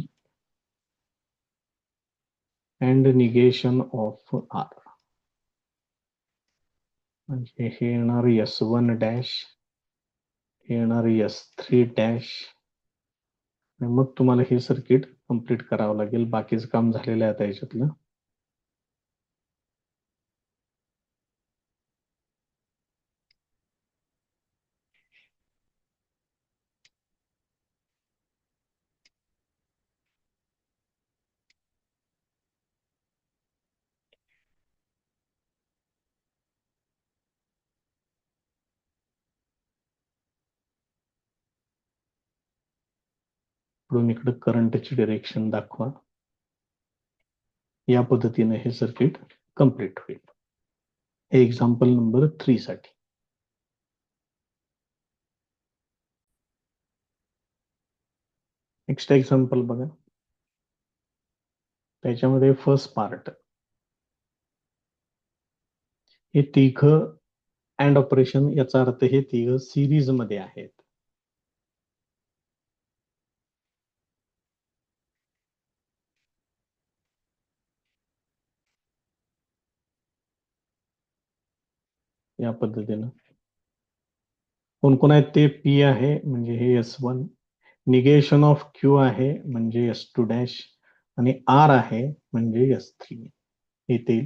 and negation of R. म्हणजे हे येणार S1 डॅश, हे येणार S3 डॅश. मग तुम्हाला हे सर्किट कंप्लीट करावं लागेल. बाकीचं काम झालेलं आहे आता याच्यातलं. पुढून इकडे करंटची डिरेक्शन दाखवा. या पद्धतीने हे सर्किट कंप्लीट होईल. हे एक्झाम्पल नंबर 3 साठी. नेक्स्ट एक्झाम्पल बघा. त्याच्यामध्ये फर्स्ट पार्ट, हे तिघ अँड ऑपरेशन, याचा अर्थ हे तिघ सिरीज मध्ये आहेत. या पद्धतीनं कोण कोण आहेत ते. पी आहे म्हणजे हे S1, निगेशन ऑफ क्यू आहे म्हणजे S2 डॅश, आणि आर आहे म्हणजे S3 येतील.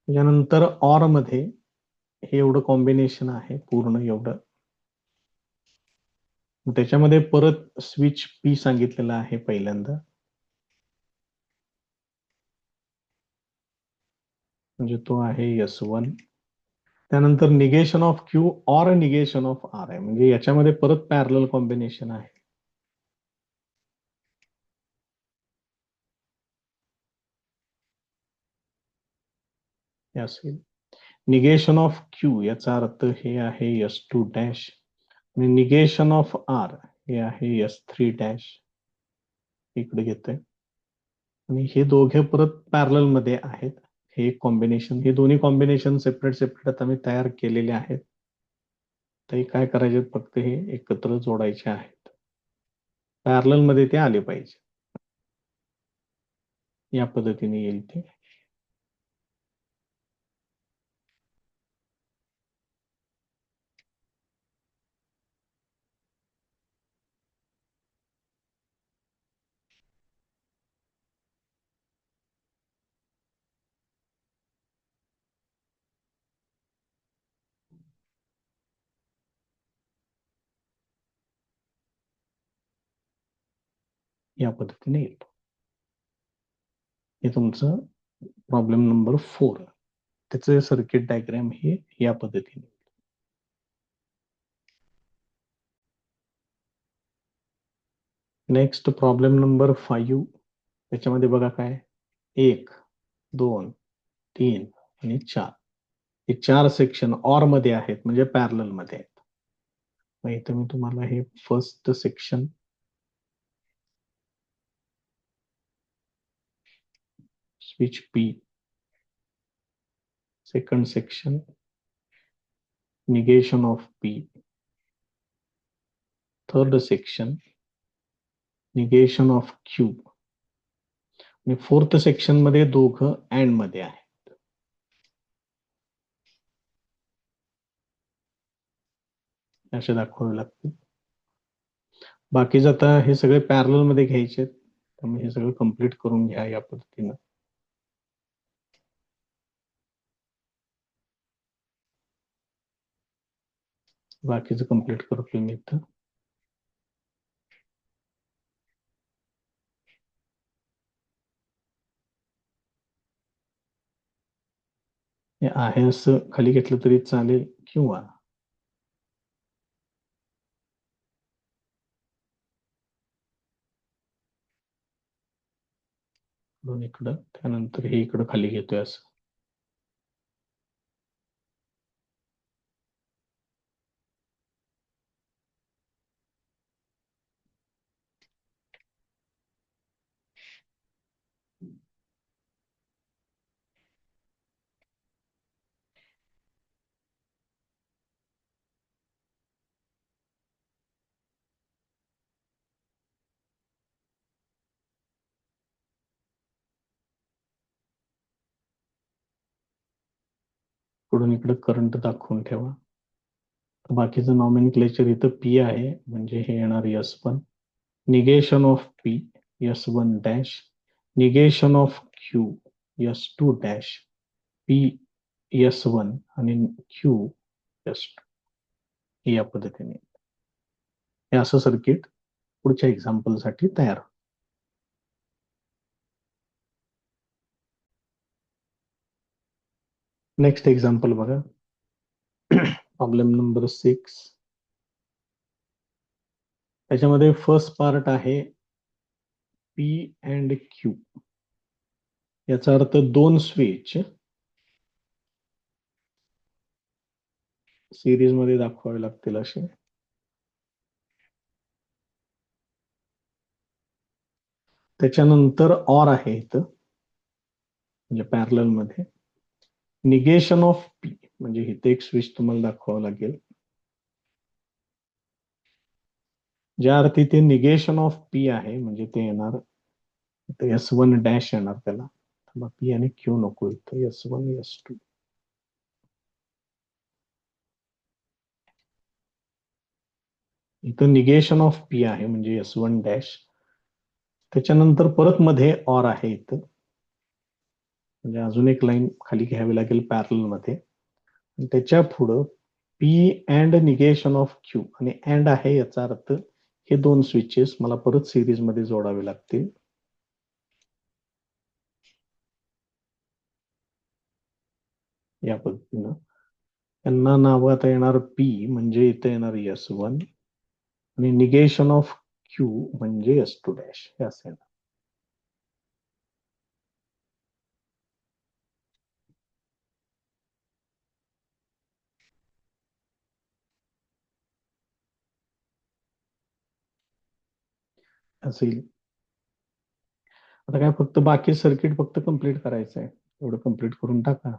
त्याच्यानंतर ऑर मध्ये हे एवढं कॉम्बिनेशन आहे पूर्ण एवढं. त्याच्यामध्ये परत स्विच पी सांगितलेला आहे पहिल्यांदा, म्हणजे तो आहे S1. त्यानंतर negation of Q or negation of R आहे, म्हणजे याच्यामध्ये परत पॅरलल कॉम्बिनेशन आहे. हे असेल. निगेशन ऑफ क्यू याचा अर्थ हे आहे S2 डॅश आणि निगेशन ऑफ आर हे आहे S3 डॅश इकडे घेतोय आणि हे दोघे परत पॅरल मध्ये आहेत. हे कॉम्बिनेशन, हे दोन्ही कॉम्बिनेशन सेपरेट सेपरेट आता मी तयार केलेले आहेत. तर काय करायचे, फक्त हे एकत्र जोडायचे आहेत. पॅरल मध्ये ते आले पाहिजे. या पद्धतीने येईल ते. या पद्धतीने येईल. हे तुमचं प्रॉब्लेम नंबर 4. त्याचे सर्किट डायग्राम हे या पद्धतीने. Next problem number 5. त्याच्यामध्ये बघा काय, 1, 2, 3 आणि 4 हे 4 सेक्शन ऑर मध्ये आहेत, म्हणजे पॅरलल मध्ये आहेत. मग इथं मी तुम्हाला हे first section switch P, second section negation of P, third section negation of Q आणि फोर्थ सेक्शन मध्ये दोघं अँड मध्ये आहे. असे दाखवावे लागतील. बाकीचं आता हे सगळे पॅरलल मध्ये घ्यायचे, त्यामुळे हे सगळं कंप्लीट करून घ्या या पद्धतीनं. बाकीचं कंप्लीट करतो मी इथं. हे आहे असं खाली घेतलं तरी चालेल, किंवा दोन इकडं, त्यानंतर हे इकडं खाली घेतोय असं. इकडून इकडं करंट दाखवून ठेवा. बाकीचं नॉमेनक्लेचर इथं पी आहे, म्हणजे हे येणार S1 negation of P S1 dash, negation of Q S2 dash, P S1 आणि क्यू S2. या पद्धतीने हे असं सर्किट पुढच्या एक्झाम्पल साठी तयार. नेक्स्ट एक्झाम्पल बघा. Problem number 6. त्याच्यामध्ये फर्स्ट पार्ट आहे पी अँड क्यू. याचा अर्थ दोन स्विच सिरीज मध्ये दाखवावे लागतील असे. त्याच्यानंतर ऑर आहे इथं, म्हणजे पॅरलल मध्ये निगेशन ऑफ पी, म्हणजे इथे एक स्विच तुम्हाला दाखवावं लागेल. ज्या अर्थी ते निगेशन ऑफ पी आहे, म्हणजे ते येणार S1 डॅश येणार त्याला. पी आणि क्यू नको इथं, S1 S2. इथं निगेशन ऑफ पी आहे, म्हणजे S1 डॅश. त्याच्यानंतर परत मध्ये ऑर आहे इथं, म्हणजे अजून एक लाईन खाली घ्यावी लागेल पॅरल मध्ये. त्याच्या पुढं P and negation of Q आणि अँड आहे, याचा अर्थ हे दोन स्विचेस मला परत सिरीज मध्ये जोडावे लागतील. या पद्धतीनं त्यांना नाव आता येणार पी, म्हणजे इथे येणार S1 आणि निगेशन ऑफ क्यू म्हणजे S2 डॅश, हे असेल. असेल. आता काय फक्त बाकी सर्किट फक्त कम्प्लीट करायचं आहे, एवढं कम्प्लीट करून टाका.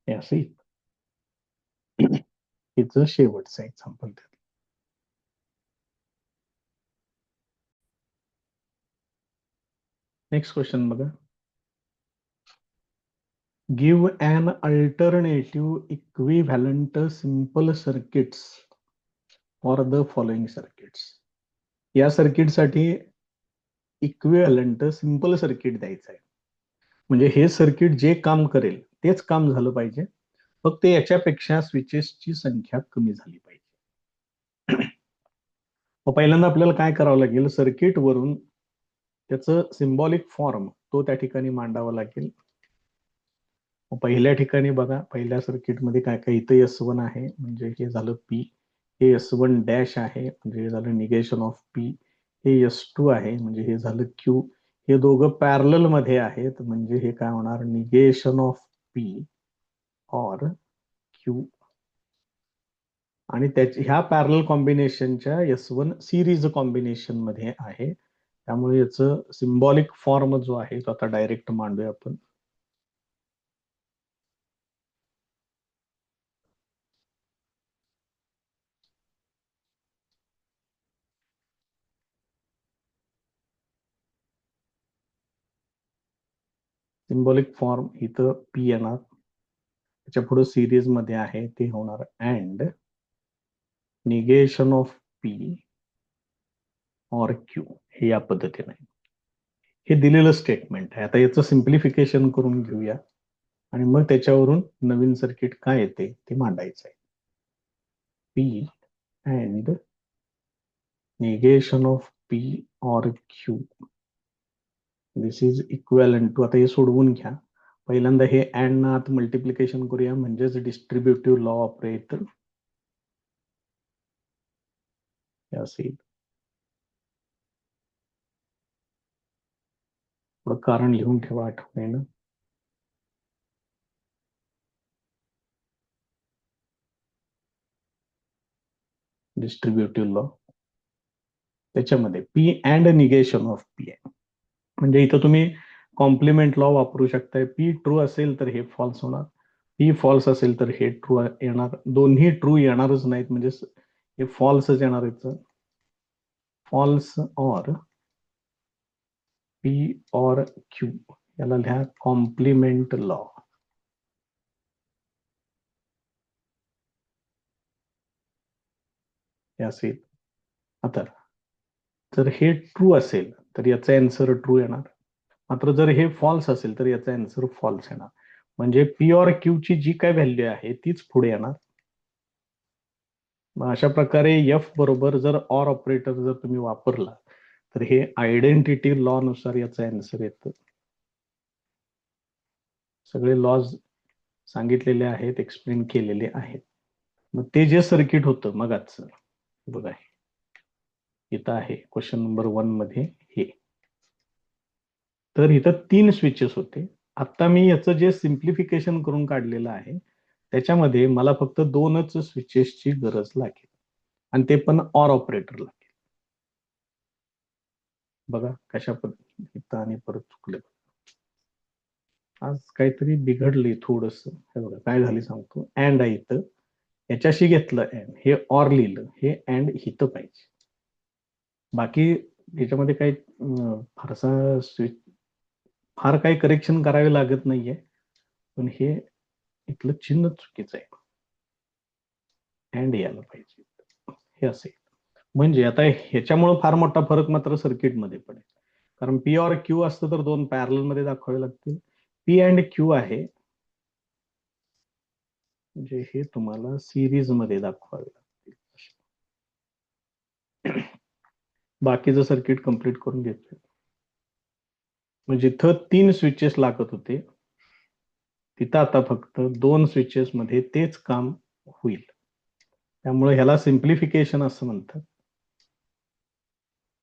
हे असे हिचं शेवटचं एक्झाम्पल. नेक्स्ट क्वेश्चन बघा. Give an alternative equivalent simple circuits for the following circuits. या सर्किटसाठी इक्विव्हॅलंट सिंपल सर्किट द्यायचं आहे. म्हणजे हे सर्किट जे काम करेल तेच काम झालं पाहिजे, फक्त याच्यापेक्षा स्विचेसची संख्या कमी झाली पाहिजे. पहिल्यांदा आपल्याला काय करावं लागेल, सर्किट वरून त्याचं सिम्बॉलिक फॉर्म तो त्या ठिकाणी मांडावा लागेल. पहिल्या ठिकाणी बघा, पहिल्या सर्किटमध्ये काय काय, इथं S1 आहे म्हणजे हे झालं P, हे S1 डॅश आहे म्हणजे हे झालं निगेशन ऑफ P, हे S2 आहे म्हणजे हे झालं Q. हे दोघं पॅरलल मध्ये आहेत म्हणजे हे काय होणार, negation of P or Q. आणि ह्या पॅरल कॉम्बिनेशनच्या S1 सिरीज कॉम्बिनेशन मध्ये आहे, त्यामुळे याचं सिम्बॉलिक फॉर्म जो आहे तो आता डायरेक्ट मांडूया आपण. सिम्बॉलिक फॉर्म इथं P येणार, त्याच्या पुढे सिरीज मध्ये आहे ते होणार and negation of P or Q. हे या पद्धतीने हे दिलेलं स्टेटमेंट आहे. आता याचं सिम्प्लिफिकेशन करून घेऊया आणि मग त्याच्यावरून नवीन सर्किट काय येते ते मांडायचं आहे. P and negation of P or Q this is equivalent to, आता हे सोडवून घ्या. पहिल्यांदा हे अँड ना आत मल्टिप्लिकेशन करूया म्हणजेच डिस्ट्रीब्युटिव्ह लॉ ऑपरेट असेल. थोडं कारण लिहून ठेवा आठवणीनं. डिस्ट्रीब्युटिव्ह लॉ त्याच्यामध्ये P and negation of P आहे म्हणजे इथं तुम्ही कॉम्प्लिमेंट लॉ वापरू शकताय. P ट्रू असेल तर हे फॉल्स होणार, P फॉल्स असेल तर हे ट्रू येणार. दोन्ही ट्रू येणारच नाहीत म्हणजे हे फॉल्सच येणार. याचं फॉल्स और P और Q याला लिहा कॉम्प्लिमेंट लॉ. हे असेल. आता जर हे ट्रू असेल तर याचा आन्सर ट्रू येणार, मात्र जर हे फॉल्स असेल तर याचा आन्सर फॉल्स येणार. म्हणजे P और Q ची जी काय व्हॅल्यू आहे तीच पुढे येणार. मग अशा प्रकारे F बरोबर जर ऑर ऑपरेटर जर तुम्ही वापरला तर हे आयडेंटिटी लॉ नुसार याचा आन्सर येतं. सगळे लॉज सांगितलेले आहेत, एक्सप्लेन केलेले आहेत. मग ते जे सर्किट होतं मगाच बघा, इथं आहे क्वेश्चन नंबर 1 मध्ये हे, तर इथं 3 स्विचेस होते. आता मी याचं जे सिम्प्लिफिकेशन करून काढलेलं आहे त्याच्यामध्ये मला फक्त 2च स्विचेसची गरज लागेल आणि ते पण ऑर ऑपरेटर लागेल. बघा कशा पद्धतीने आणि परत चुकले, आज काहीतरी बिघडले थोडस. हे बघा काय झाले सांगतो, अँड आहे इथं, याच्याशी घेतलं अँड, हे ऑर लिहिलं, हे अँड हिथं पाहिजे. बाकी याच्यामध्ये काही फारसा फार काही करेक्शन करावे लागत नाहीये, पण हे इथलं चिन्ह चुकीचं आहे, अँड यायला पाहिजे हे असेल. म्हणजे आता ह्याच्यामुळे फार मोठा फरक मात्र सर्किटमध्ये पडेल, कारण P और Q असतं तर 2 पॅरल मध्ये दाखवावे लागतील. P अँड Q आहे म्हणजे हे तुम्हाला सिरीज मध्ये दाखवावे लागतील. बाकीचं सर्किट कंप्लीट करून घेतोय. म्हणजे जिथं 3 स्विचेस लागत होते तिथं आता फक्त 2 स्विचेस मध्ये तेच काम होईल. त्यामुळे ह्याला सिम्प्लिफिकेशन असं म्हणतात.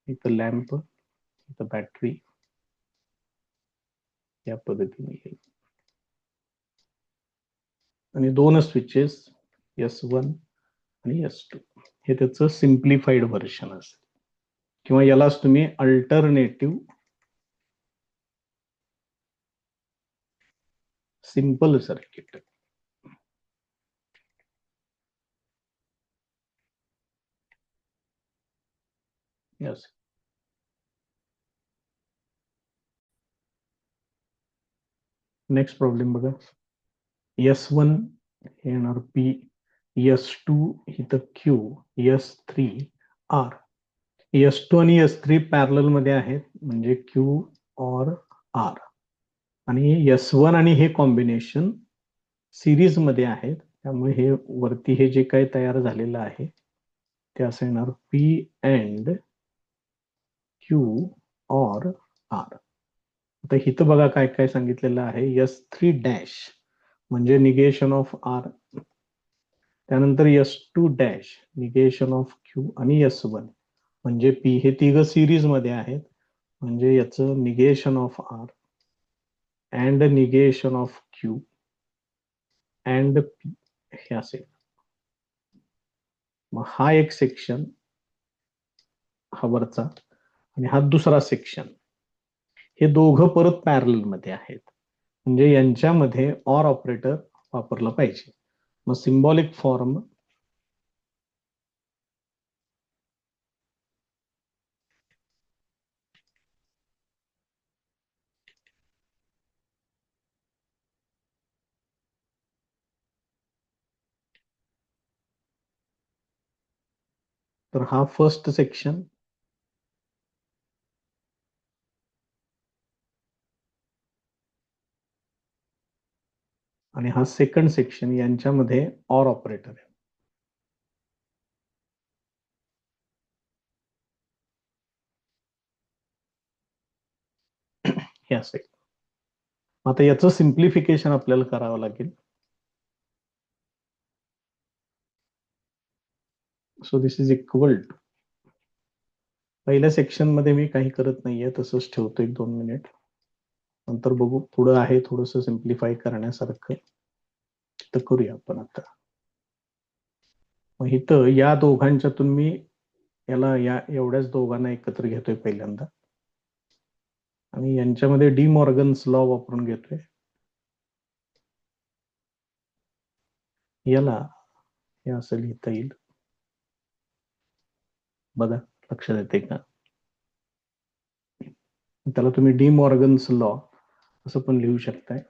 इथं लॅम्प, इथं बॅटरी, या पद्धतीने येईल. आणि 2 स्विचेस S1 आणि S2 हे त्याचं सिम्प्लिफाईड व्हर्जन असेल, किंवा यालाच तुम्ही alternative simple circuit. Yes. Next problem बघा. S1 हे येणार P, S2 इथं Q, S3 R. S2 आणि S3 पॅरलल मध्ये आहेत, म्हणजे Q और R. आणि S1 आणि हे कॉम्बिनेशन सिरीज मध्ये आहेत, त्यामुळे हे वरती हे जे काही तयार झालेलं आहे ते असं येणार P अँड Q और R. आता इथं बघा काय काय सांगितलेलं आहे. S3 डॅश म्हणजे निगेशन ऑफ R, त्यानंतर S2 dash negation of Q आणि S1 म्हणजे P. हे तिघ सिरीज मध्ये आहेत, म्हणजे याचं negation of R and negation of Q and P हे असेल. मग हा एक सेक्शन, हा वरचा, आणि हा दुसरा सेक्शन, हे दोघं परत पॅरल मध्ये आहेत, म्हणजे यांच्यामध्ये ऑर ऑपरेटर वापरला पाहिजे. मग सिम्बॉलिक फॉर्म तर हा फर्स्ट सेक्शन, आणि हा सेकंड सेक्शन, यांच्यामध्ये ऑर ऑपरेटर आहे. हे असेल. आता याचं सिम्प्लिफिकेशन आपल्याला करावं लागेल. So this is equal to, पहिल्या सेक्शन मध्ये मी काही करत नाहीये, तसंच ठेवतो 1-2 मिनिट, नंतर बघू पुढं आहे थोडस सिम्प्लिफाय करण्यासारखं, तर करूया आपण आता. मग इथं या दोघांच्यातून मी याला या एवढ्याच दोघांना एकत्र घेतोय पहिल्यांदा, आणि यांच्यामध्ये डी मॉर्गन्स लॉ वापरून घेतोय. याला हे असं लिहिता येईल बघा, लक्षात येते का? त्याला तुम्ही डी मॉर्गन्स लॉ असं पण लिहू शकताय.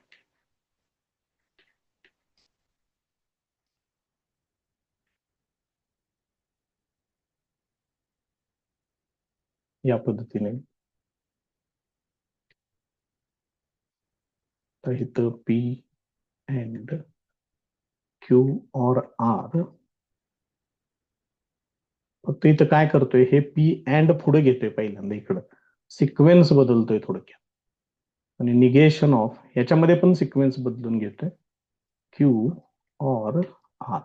या पद्धतीने. तर इथं P अँड Q और R, फक्त इथं काय करतोय, हे P अँड पुढे घेतोय पहिल्यांदा, इकडं सिक्वेन्स बदलतोय थोडक्यात, आणि निगेशन ऑफ याच्यामध्ये पण सिक्वेन्स बदलून घेतोय, Q और R.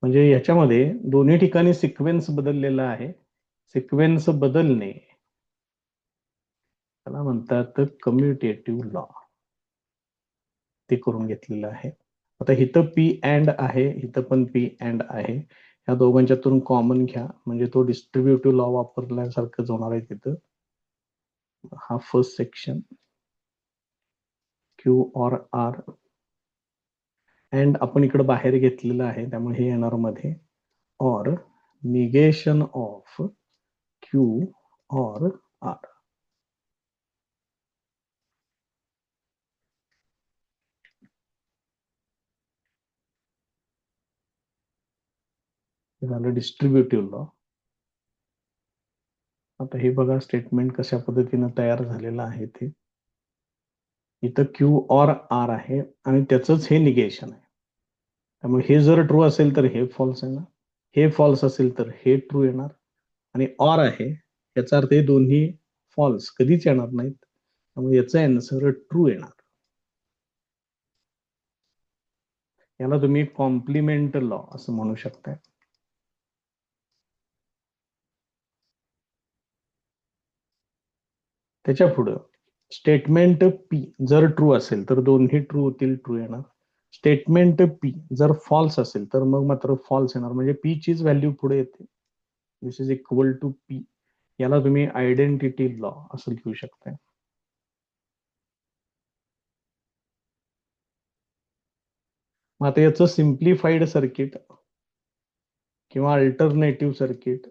म्हणजे याच्यामध्ये दोन्ही ठिकाणी सिक्वेन्स बदललेला आहे. सिक्वेन्स बदलणे त्याला म्हणतात कम्युटेटिव्ह लॉ, ते करून घेतलेलं आहे. आता इथं P अँड आहे, इथं पण P अँड आहे, या दोघांच्यातून कॉमन घ्या, म्हणजे तो डिस्ट्रीब्युटिव्ह लॉ वापरल्यासारखंच होणार आहे तिथं. हा फर्स्ट सेक्शन Q और R, अँड आपण इकडे बाहेर घेतलेलं आहे, त्यामुळे हे येणार मध्ये, और निगेशन ऑफ Q और R. हे झालं डिस्ट्रीब्युटिव्ह लॉ. आता हे बघा स्टेटमेंट कशा पद्धतीनं तयार झालेलं आहे ते. इथं Q और R आहे, आणि त्याचंच हे निगेशन आहे. त्यामुळे हे जर ट्रू असेल तर हे फॉल्स येणार, हे फॉल्स असेल तर हे ट्रू येणार, आणि ऑर आहे याचा अर्थ हे दोन्ही फॉल्स कधीच येणार नाहीत, त्यामुळे याचा आन्सर ट्रू येणार. याला तुम्ही कॉम्प्लिमेंट लॉ असं म्हणू शकता. त्याच्या पुढं स्टेटमेंट पी जर ट्रू असेल तर दोन्ही ट्रू होतील, ट्रू येणार. स्टेटमेंट पी जर फॉल्स असेल तर मग मात्र फॉल्स येणार, म्हणजे पी चीच व्हॅल्यू पुढे येते. दिस इज इक्वल टू पी. याला तुम्ही आयडेंटिटी लॉ असं लिहू शकता. मग आता याचं सिम्प्लिफाईड सर्किट किंवा अल्टरनेटिव्ह सर्किट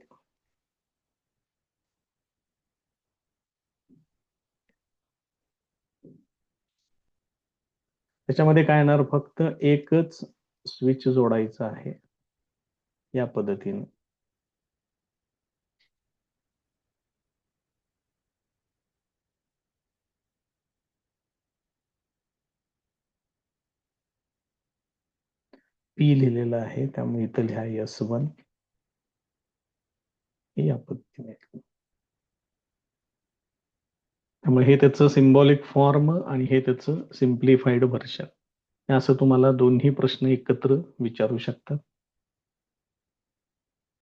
त्याच्यामध्ये काय येणार, फक्त एकच स्विच जोडायचा आहे या पद्धतीने. पी लिहिलेलं आहे त्यामुळे इथं लिहा S1 या पद्धतीने. त्यामुळे हे त्याचं सिम्बॉलिक फॉर्म आणि हे त्याचं सिम्प्लिफाईड व्हर्जन. असं तुम्हाला दोन्ही प्रश्न एकत्र विचारू शकतात.